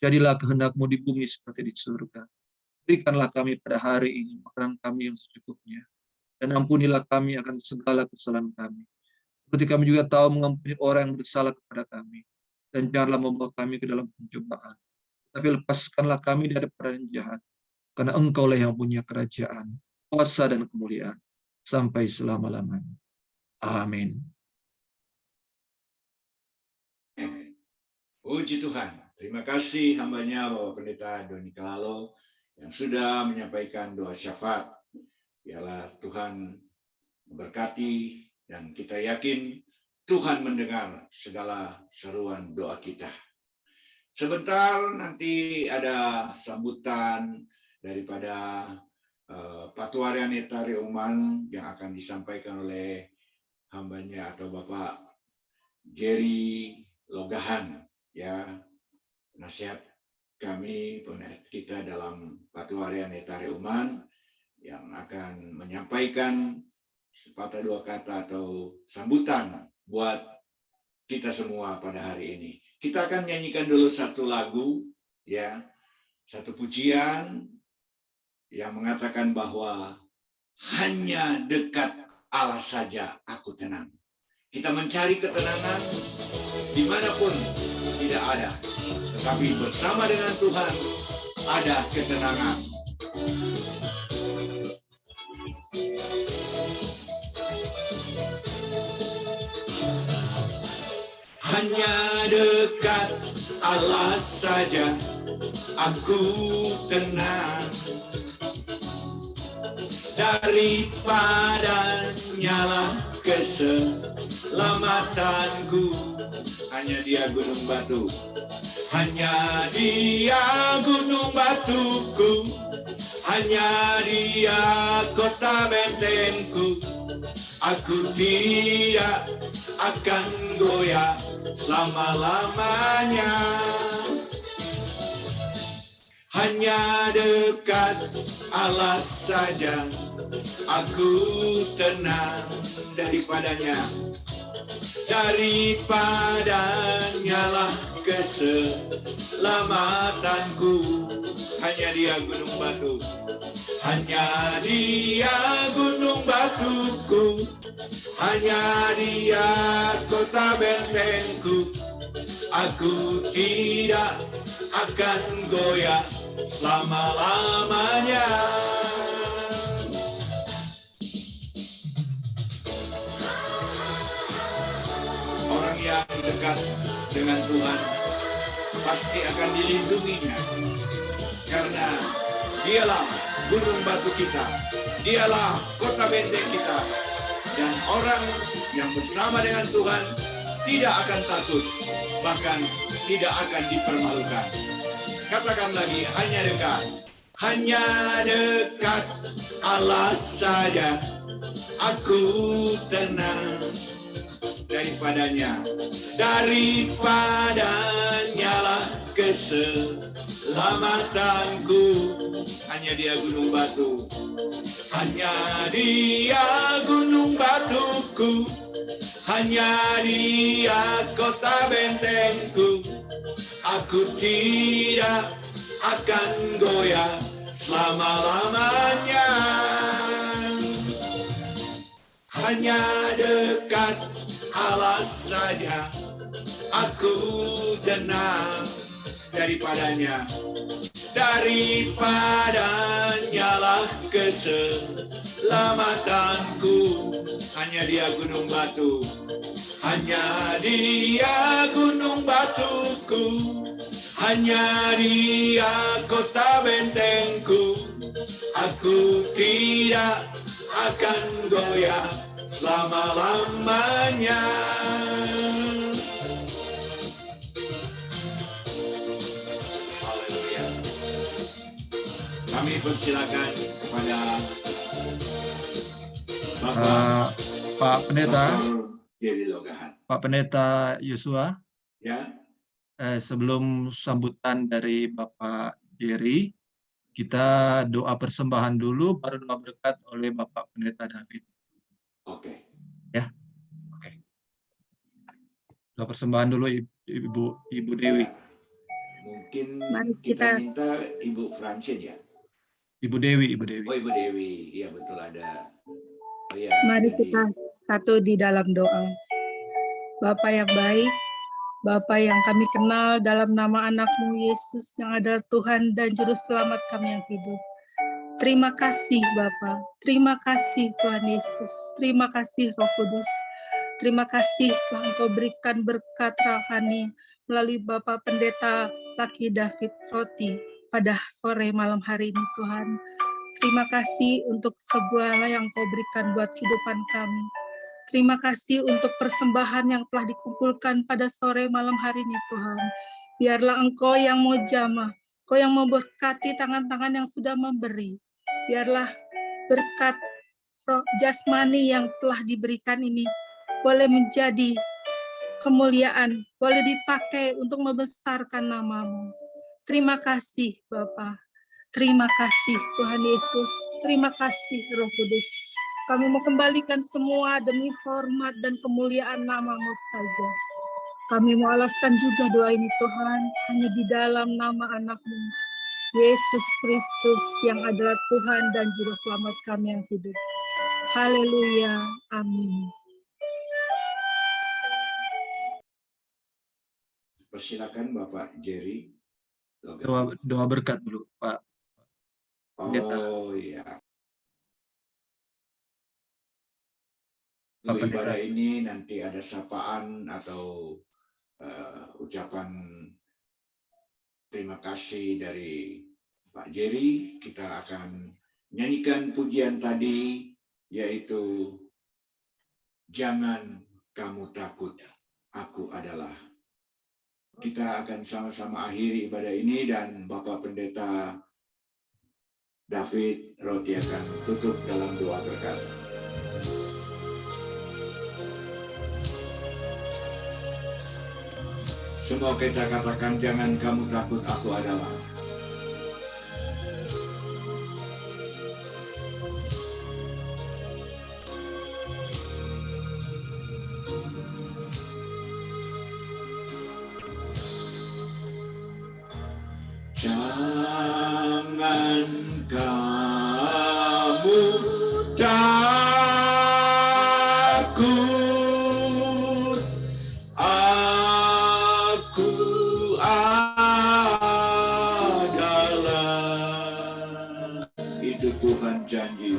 Jadilah kehendak-Mu di bumi seperti di surga. Berikanlah kami pada hari ini makanan kami yang secukupnya, dan ampunilah kami akan segala kesalahan kami, seperti kami juga tahu mengampuni orang yang bersalah kepada kami. Dan janganlah membawa kami ke dalam pencobaan, tapi lepaskanlah kami daripada yang jahat, karena Engkaulah yang punya kerajaan, kuasa dan kemuliaan, sampai selama-lamanya. Amin. Puji Tuhan. Terima kasih hambanya Bapak Pendeta Doni Kalalo yang sudah menyampaikan doa syafaat. Biarlah Tuhan memberkati dan kita yakin Tuhan mendengar segala seruan doa kita. Sebentar nanti ada sambutan daripada Patuarian Neta Reuman yang akan disampaikan oleh hambanya atau Bapak Jerry Logahan, ya, nasihat kami, penasihat kita dalam Patuarian Neta Reuman yang akan menyampaikan sepatah dua kata atau sambutan buat kita semua pada hari ini. Kita akan nyanyikan dulu satu lagu, ya, satu pujian yang mengatakan bahwa hanya dekat Allah saja aku tenang. Kita mencari ketenangan dimanapun tidak ada, tetapi bersama dengan Tuhan ada ketenangan. Hanya dekat Allah saja aku tenang, daripada nyala keselamatanku. Hanya Dia gunung batu, hanya Dia gunung batuku, hanya Dia kota bentengku. Aku tidak akan goyah selama-lamanya. Hanya dekat Allah saja aku tenang, daripadanya lah keselamatanku. Hanya Dia gunung batu, hanya Dia gunung batuku, hanya Dia kota bentengku. Aku tidak akan goyah selama-lamanya. Orang yang dekat dengan Tuhan pasti akan dilindunginya, karena Dialah gunung batu kita, Dialah kota benteng kita. Dan orang yang bersama dengan Tuhan tidak akan takut, bahkan tidak akan dipermalukan. Katakan lagi, hanya dekat Allah saja aku tenang, daripadanya lah keselamatanku. Hanya Dia gunung batu, hanya Dia gunung batuku, hanya Dia kota bentengku. Aku tidak akan goyah selama-lamanya. Hanya dekat Allah saja aku tenang, daripadanya lah keselamatanku. Hanya Dia gunung batu, hanya Dia gunung batuku, hanya Dia kota bentengku. Aku tidak akan goyah selama-lamanya. Haleluya. Kami persilakan kepada Pak Pendeta, Jerry Logahan. Pak Pendeta Yosua, Ya. Sebelum sambutan dari Bapak Jerry, kita doa persembahan dulu, baru doa berkat oleh Bapak Pendeta David. Oke. Ya, oke. Doa persembahan dulu Ibu Dewi. Ya. Mungkin Mari kita kita- minta Ibu Francine ya. Ibu Dewi. Oh, Ibu Dewi, iya betul ada. Oh, iya, Mari jadi- kita satu di dalam doa. Bapa yang baik, Bapa yang kami kenal dalam nama anak-Mu Yesus yang adalah Tuhan dan Juru Selamat kami yang hidup. Terima kasih Bapa, terima kasih Tuhan Yesus, terima kasih Roh Kudus, terima kasih telah Engkau berikan berkat rohani melalui Bapak Pendeta Laki David Roti pada sore malam hari ini Tuhan. Terima kasih untuk segala yang Kau berikan buat kehidupan kami. Terima kasih untuk persembahan yang telah dikumpulkan pada sore malam hari ini, Tuhan. Biarlah Engkau yang mau jamah, Engkau yang memberkati tangan-tangan yang sudah memberi. Biarlah berkat roh jasmani yang telah diberikan ini boleh menjadi kemuliaan, boleh dipakai untuk membesarkan nama-Mu. Terima kasih, Bapa. Terima kasih, Tuhan Yesus. Terima kasih, Roh Kudus. Kami mau kembalikan semua demi hormat dan kemuliaan nama-Mu saja. Kami mau alaskan juga doa ini, Tuhan, hanya di dalam nama anak-Mu, Yesus Kristus, yang adalah Tuhan dan Juru Selamat kami yang hidup. Haleluya. Amin. Persilakan Bapak Jerry. Doa berkat dulu, Pak. Oh iya. Pak Untuk Pendeta. ibadah ini nanti ada sapaan atau ucapan terima kasih dari Pak Jerry. Kita akan nyanyikan pujian tadi, yaitu Jangan Kamu Takut, Aku Adalah. Kita akan sama-sama akhiri ibadah ini dan Bapak Pendeta David Roti akan tutup dalam doa berkat. Semua kita katakan, jangan kamu takut, aku adalah. Jangan kamu takut, aku adalah. Itu Tuhan janji.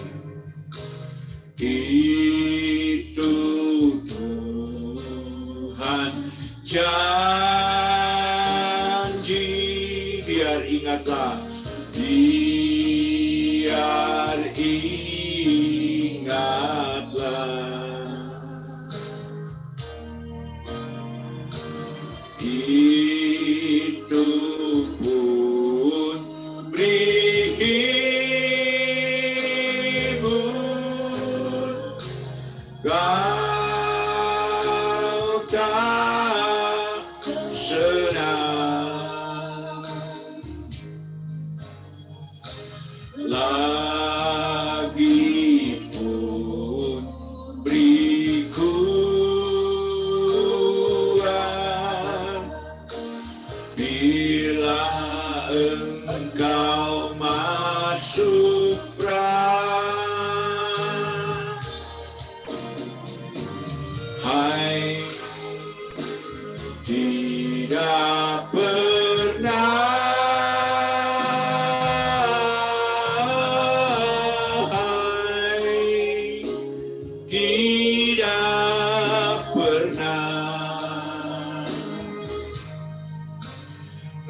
Itu Tuhan janji. Biar ingatlah, biar ingatlah, itu pun berhibur, kau tak senang. Lagi pun beri kuat bila engkau masuk perang. Hai, tidak pernah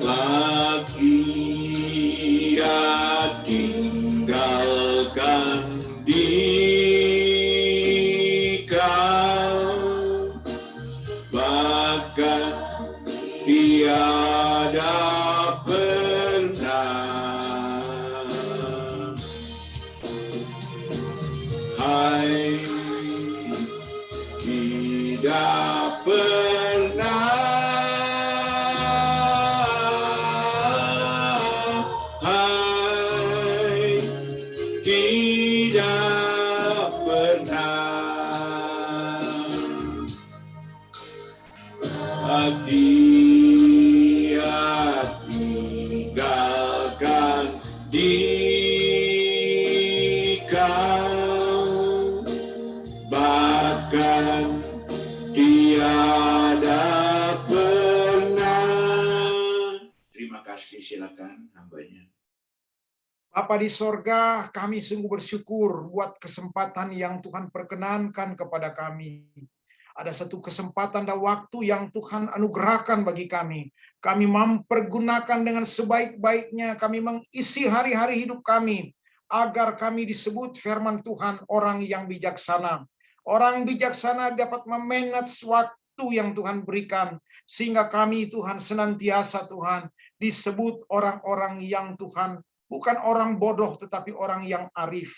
lagi ia tinggalkan di kau, bahkan tiada pernah. Hai, tidak pernah. Hai, tidak pernah. Dia tinggalkan di kau, bahkan tiada pernah. Terima kasih, silakan hambanya. Bapa di sorga, kami sungguh bersyukur buat kesempatan yang Tuhan perkenankan kepada kami. Ada satu kesempatan dan waktu yang Tuhan anugerahkan bagi kami. Kami mempergunakan dengan sebaik-baiknya, kami mengisi hari-hari hidup kami agar kami disebut firman Tuhan orang yang bijaksana. Orang bijaksana dapat memanage waktu yang Tuhan berikan, sehingga kami Tuhan senantiasa Tuhan disebut orang-orang yang Tuhan, bukan orang bodoh tetapi orang yang arif.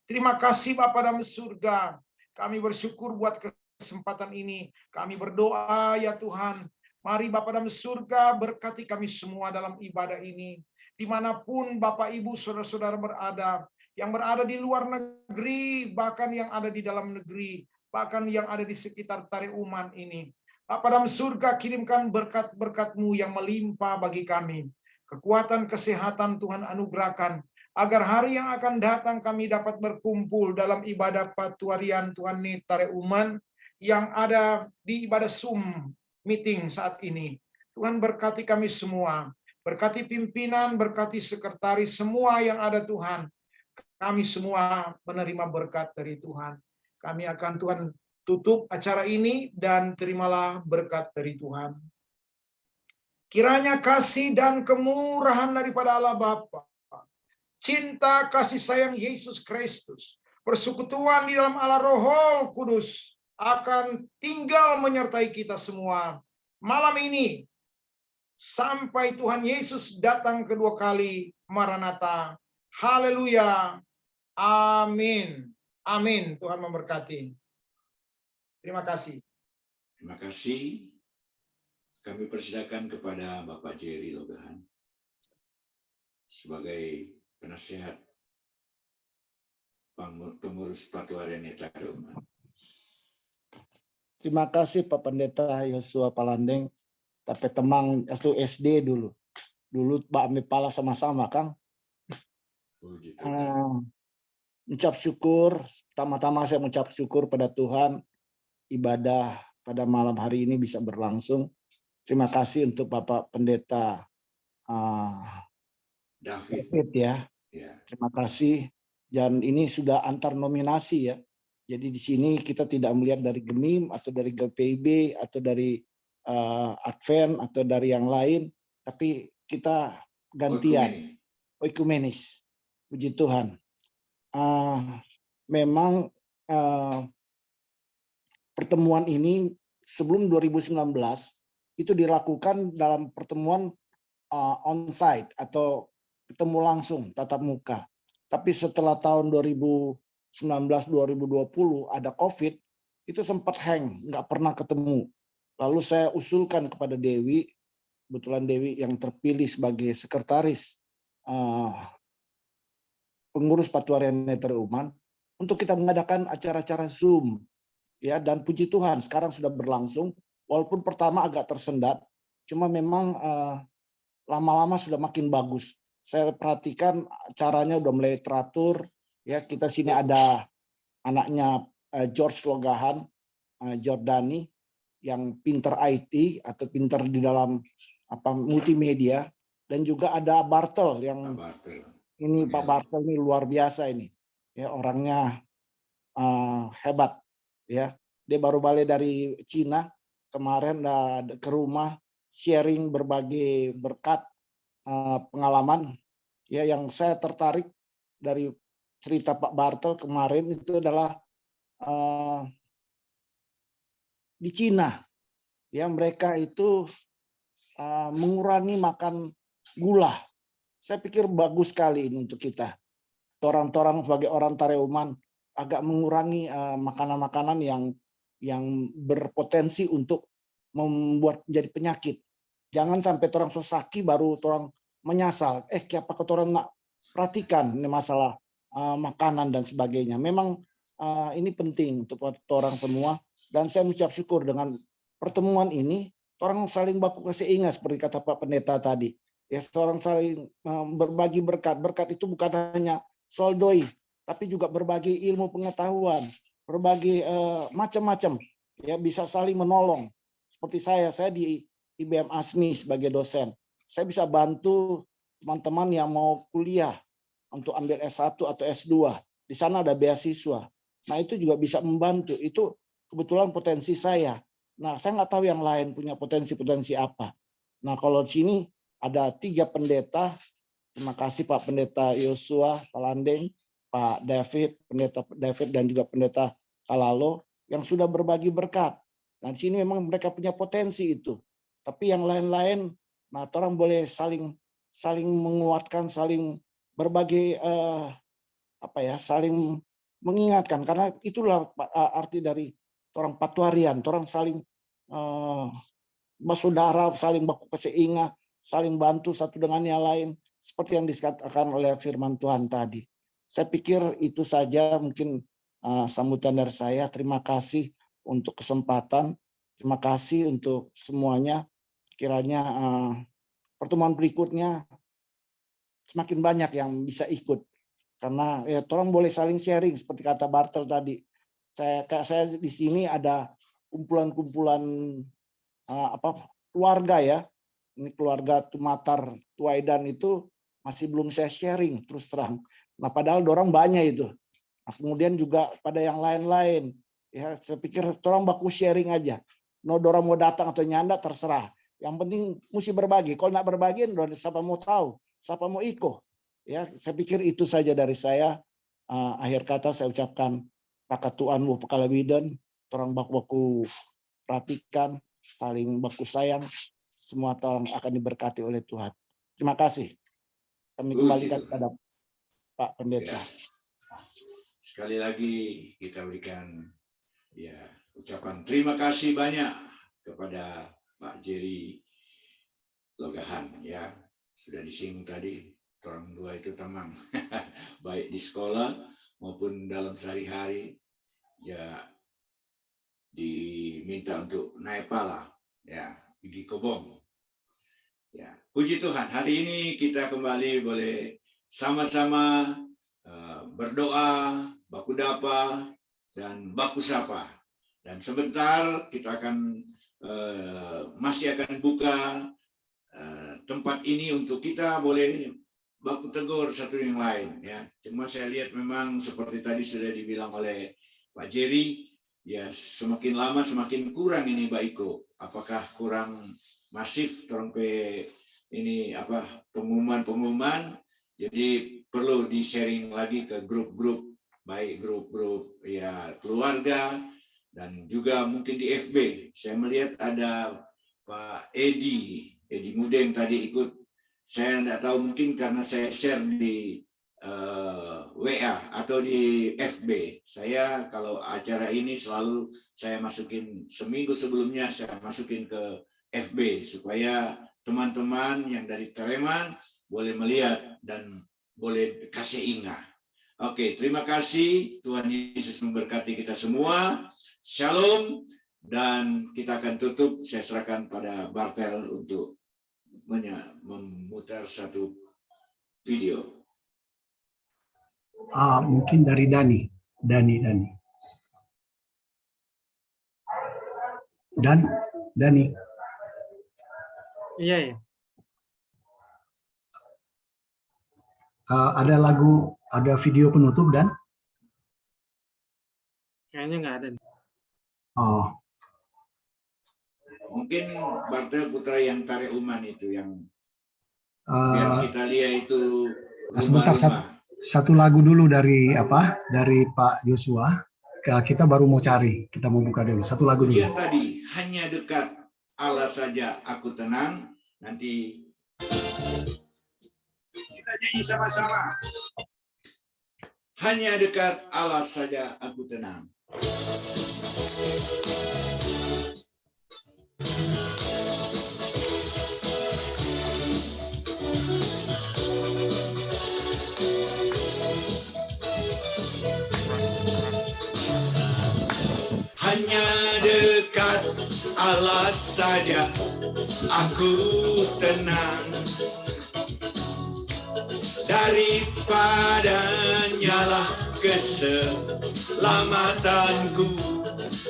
Terima kasih Bapa dalam surga. Kami bersyukur buat kesempatan ini. Kami berdoa ya Tuhan. Mari Bapa dalam surga berkati kami semua dalam ibadah ini. Dimanapun Bapak Ibu saudara-saudara berada. Yang berada di luar negeri, bahkan yang ada di dalam negeri. Bahkan yang ada di sekitar Tare Uman ini. Bapa dalam surga, kirimkan berkat-berkat-Mu yang melimpah bagi kami. Kekuatan kesehatan Tuhan anugerahkan. Agar hari yang akan datang kami dapat berkumpul dalam ibadah patuarian Tuhan Tare Uman yang ada di ibadah Zoom meeting saat ini. Tuhan berkati kami semua. Berkati pimpinan, berkati sekretaris, semua yang ada Tuhan. Kami semua menerima berkat dari Tuhan. Kami akan Tuhan tutup acara ini dan terimalah berkat dari Tuhan. Kiranya kasih dan kemurahan daripada Allah Bapa, cinta kasih sayang Yesus Kristus, persekutuan di dalam Allah Roh Kudus akan tinggal menyertai kita semua malam ini sampai Tuhan Yesus datang kedua kali. Maranatha. Haleluya. Amin. Amin. Tuhan memberkati. Terima kasih. Terima kasih. Kami persilakan kepada Bapak Jerry Logahan sebagai penasehat pengurus Patuarian Tare Uman. Terima kasih Pak Pendeta Yosua Palandeng. Tapi temang SD dulu. Dulu Pak ambil pala sama-sama, Kang. Ucap syukur. Pertama-tama saya mengucap syukur pada Tuhan. Ibadah pada malam hari ini bisa berlangsung. Terima kasih untuk Bapak Pendeta David ya. Terima kasih. Dan ini sudah antar nominasi ya. Jadi di sini kita tidak melihat dari GEMIM atau dari GPIB atau dari Advent atau dari yang lain, tapi kita gantian, ekumenis. Puji Tuhan. Memang pertemuan ini sebelum 2019 itu dilakukan dalam pertemuan on-site atau ketemu langsung tatap muka. Tapi setelah tahun 2019-2020 ada COVID, itu sempat hang, nggak pernah ketemu. Lalu saya usulkan kepada Dewi, kebetulan Dewi yang terpilih sebagai sekretaris pengurus Patuarian Tare Uman, untuk kita mengadakan acara-acara Zoom. Ya, dan puji Tuhan sekarang sudah berlangsung, walaupun pertama agak tersendat, cuma memang lama-lama sudah makin bagus. Saya perhatikan caranya udah mulai teratur. Ya, kita sini ada anaknya George Logahan, Jordani, yang pinter IT atau pinter di dalam multimedia, dan juga ada Bartel yang ini Pak Bartel ini luar biasa ini. Ya, orangnya hebat ya. Dia baru balik dari Cina kemarin ke rumah sharing berbagai berkat pengalaman ya. Yang saya tertarik dari cerita Pak Bartel kemarin itu adalah di Cina ya, mereka itu mengurangi makan gula. Saya pikir bagus sekali ini untuk kita. Orang-orang sebagai orang Tare Uman agak mengurangi makanan-makanan yang berpotensi untuk membuat menjadi penyakit. Jangan sampai orang sosaki baru orang menyasal. Apa orang nak perhatikan ini masalah makanan dan sebagainya. Memang ini penting untuk orang semua. Dan saya mengucap syukur dengan pertemuan ini, orang saling baku kasih ingat seperti kata Pak Pendeta tadi. Ya, seorang saling berbagi berkat. Berkat itu bukan hanya soal doi, tapi juga berbagi ilmu pengetahuan, berbagi macam-macam. Ya, bisa saling menolong. Seperti saya di IBM ASMI sebagai dosen. Saya bisa bantu teman-teman yang mau kuliah untuk ambil S1 atau S2. Di sana ada beasiswa. Nah, itu juga bisa membantu. Itu kebetulan potensi saya. Nah, saya nggak tahu yang lain punya potensi-potensi apa. Nah, kalau di sini ada 3 pendeta Terima kasih Pak Pendeta Yosua Palandeng, Pak David, Pendeta David dan juga Pendeta Kalalo yang sudah berbagi berkat. Nah, di sini memang mereka punya potensi itu. Tapi yang lain-lain, nah orang boleh saling menguatkan, saling berbagi saling mengingatkan, karena itulah arti dari orang patuarian, orang saling bersaudara, saling baku keseingat, saling bantu satu dengan yang lain, seperti yang dikatakan oleh firman Tuhan tadi. Saya pikir itu saja mungkin sambutan dari saya. Terima kasih untuk kesempatan, terima kasih untuk semuanya. Kiranya pertemuan berikutnya semakin banyak yang bisa ikut, karena ya orang boleh saling sharing seperti kata Bartel tadi. Saya di sini ada kumpulan-kumpulan keluarga ya. Ini keluarga Tumatar Tuaidan itu masih belum saya sharing terus terang. Nah, padahal orang banyak itu. Nah, kemudian juga pada yang lain-lain. Ya, saya pikir orang baku sharing aja. No, orang mau datang atau nyanda terserah. Yang penting mesti berbagi. Kalau nak berbagi, siapa mau tahu, siapa mau ikut. Ya, saya pikir itu saja dari saya. Akhir kata saya ucapkan pakatuan bu pekalabiden, orang baku perhatikan, saling baku sayang, semua orang akan diberkati oleh Tuhan. Terima kasih. Kami kembalikan kepada Pak Pendeta. Ya. Sekali lagi kita berikan ya ucapan terima kasih banyak kepada Pak Jerry Logahan ya, sudah disinggung tadi. Orang dua itu tamang, baik di sekolah maupun dalam sehari-hari, ya diminta untuk naik pala, ya pergi kobong. Ya, puji Tuhan, hari ini kita kembali boleh sama-sama berdoa, baku dapa, dan baku sapa. Dan sebentar kita akan masih akan buka tempat ini untuk kita boleh baku tegur satu yang lain ya. Cuma saya lihat memang seperti tadi sudah dibilang oleh Pak Jerry, ya semakin lama semakin kurang ini Mbak Iko. Apakah kurang masif sampai ini pengumuman. Jadi perlu di-sharing lagi ke grup-grup, baik grup-grup ya keluarga dan juga mungkin di FB. Saya melihat ada Pak Edi Mudeng tadi ikut. Saya tidak tahu, mungkin karena saya share di WA atau di FB. Saya kalau acara ini selalu saya masukin seminggu sebelumnya, saya masukin ke FB supaya teman-teman yang dari Tereman boleh melihat dan boleh kasih ingat. Oke, terima kasih. Tuhan Yesus memberkati kita semua. Shalom. Dan kita akan tutup. Saya serahkan pada Bartel untuk memutar satu video. Mungkin dari Dani. Dani. Iya ya. Ada video penutup dan? Kayaknya nggak ada. Oh. Mungkin Bartel putra yang Tare Uman itu yang biar kita lihat itu Sebentar, satu lagu dulu dari Pak Yosua. Kita baru mau cari, kita mau buka dulu. Satu lagu dulu. Yang tadi hanya dekat Allah saja aku tenang. Nanti kita nyanyi sama-sama. Hanya dekat Allah saja aku tenang. Hanya dekat Allah saja aku tenang, daripadanya lah keselamatanku.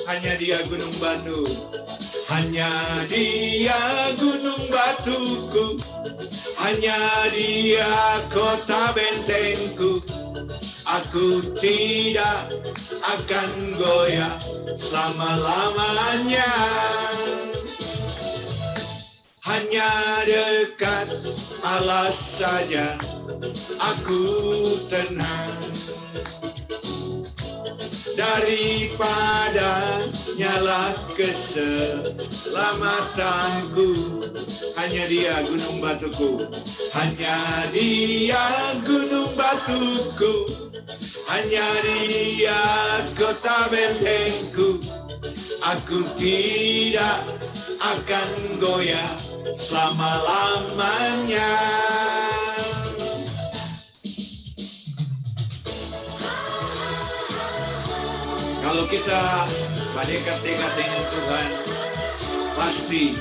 Hanya Dia gunung batu, hanya Dia gunung batuku, hanya Dia kota bentengku. Aku tidak akan goyah selama-lamanya. Hanya dekat Allah saja aku tenang. Daripada nyala keselamatanku, hanya Dia gunung batuku, hanya Dia gunung batuku, hanya Dia kota bentengku. Aku tidak akan goyah selama-lamanya. Kalau kita berdekat-dekat dengan Tuhan, pasti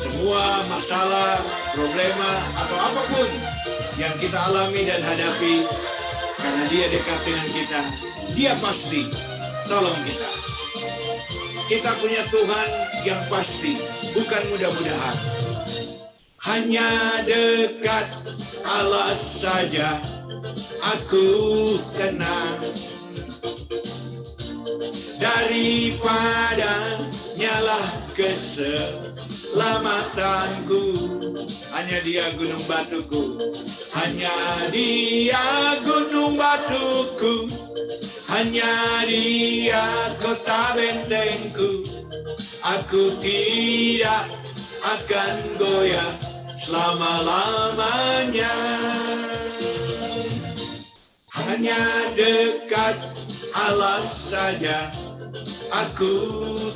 semua masalah, problema, atau apapun yang kita alami dan hadapi, karena Dia dekat dengan kita, Dia pasti tolong kita. Kita punya Tuhan yang pasti, bukan mudah-mudahan. Hanya dekat Allah saja aku tenang. Daripada nyala keselamatanku, hanya Dia gunung batuku, hanya Dia gunung batuku, hanya Dia kota bentengku. Aku tidak akan goyah selama-lamanya. Hanya dekat Allah saja aku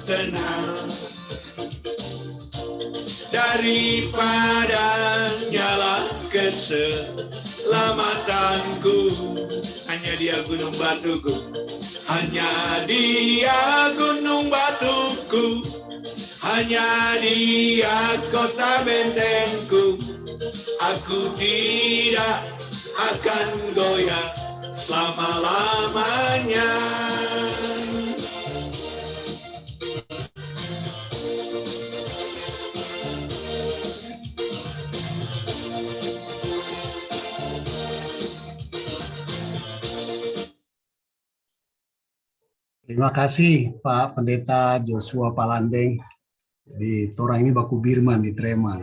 tenang. Daripada nyala keselamatanku, hanya Dia gunung batuku, hanya Dia gunung batuku, hanya Dia kota bentengku. Aku tidak akan goyah selama-lamanya. Terima kasih Pak Pendeta Joshua Palandeng. Jadi orang ini baku Birman di Tremang.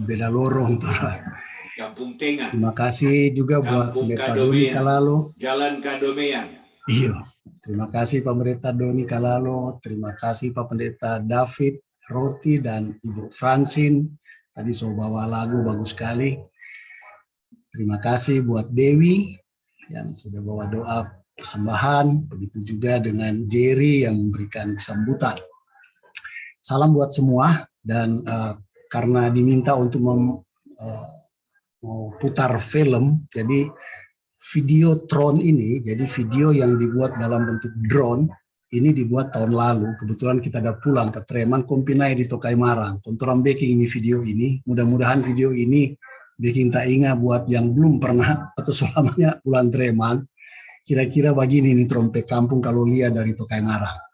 Beda lorong torang. Kampung Tengah. Terima kasih juga buat Kampung Pendeta Doni Kadomean. Kalalo. Jalan Kadomean. Iya. Terima kasih Pak Pendeta Doni Kalalo. Terima kasih Pak Pendeta David Roti dan Ibu Francine. Tadi so bawa lagu bagus sekali. Terima kasih buat Dewi yang sudah bawa doa persembahan. Begitu juga dengan Jerry yang memberikan sambutan. Salam buat semua dan karena diminta untuk mau putar film, jadi Videotron ini, jadi video yang dibuat dalam bentuk drone, ini dibuat tahun lalu. Kebetulan kita ada pulang ke Treman, Kompinai di Tokai Marang. Kontoran baking ini video ini, mudah-mudahan video ini bikin tak ingat buat yang belum pernah atau selamanya pulang Treman. Kira-kira begini nih trompet kampung kalau lihat dari Tokai Marang.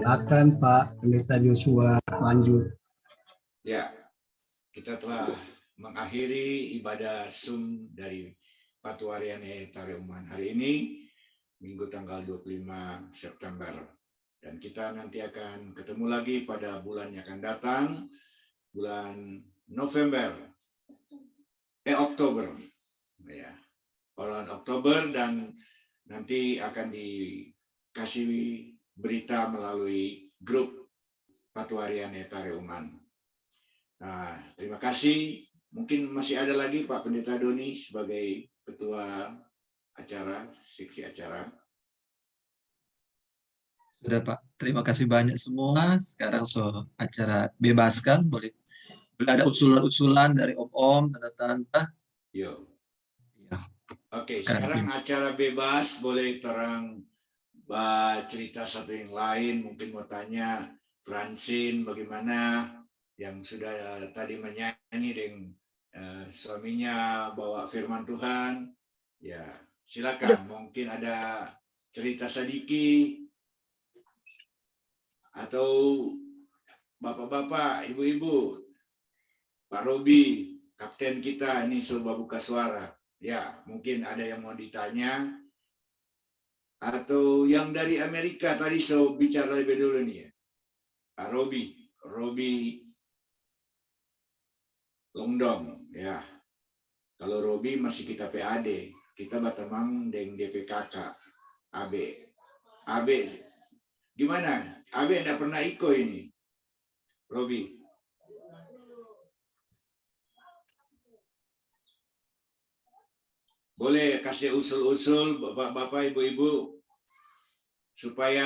Silakan Pak Pendeta Joshua lanjut. Ya, kita telah mengakhiri ibadah Zoom dari Patuariane Tareuman hari ini, Minggu tanggal 25 September. Dan kita nanti akan ketemu lagi pada bulan yang akan datang, bulan Oktober. Ya, bulan Oktober, dan nanti akan dikasih berita melalui grup Patuariane Tareuman. Nah, terima kasih. Mungkin masih ada lagi Pak Pendeta Doni sebagai ketua acara, seksi acara. Sudah Pak, terima kasih banyak semua. Sekarang acara bebaskan, boleh ada usulan-usulan dari om-om, tante-tante. Yo. Ya. Oke, sekarang acara bebas, boleh terang cerita satu yang lain, mungkin mau tanya Francine bagaimana yang sudah tadi menyanyi dengan suaminya bawa firman Tuhan. Ya, silakan. Mungkin ada cerita sedikit atau bapak-bapak, ibu-ibu, Pak Robi, kapten kita ini coba buka suara. Ya, mungkin ada yang mau ditanya. Atau yang dari Amerika tadi bicara lebih dulu nih ya. Pak Robi Longdong ya. Kalau Robi masih kita PAD, kita batamang dengan DPKK AB. Gimana? AB enggak pernah ikut ini. Robi. Boleh kasih usul-usul Bapak-bapak, Ibu-ibu supaya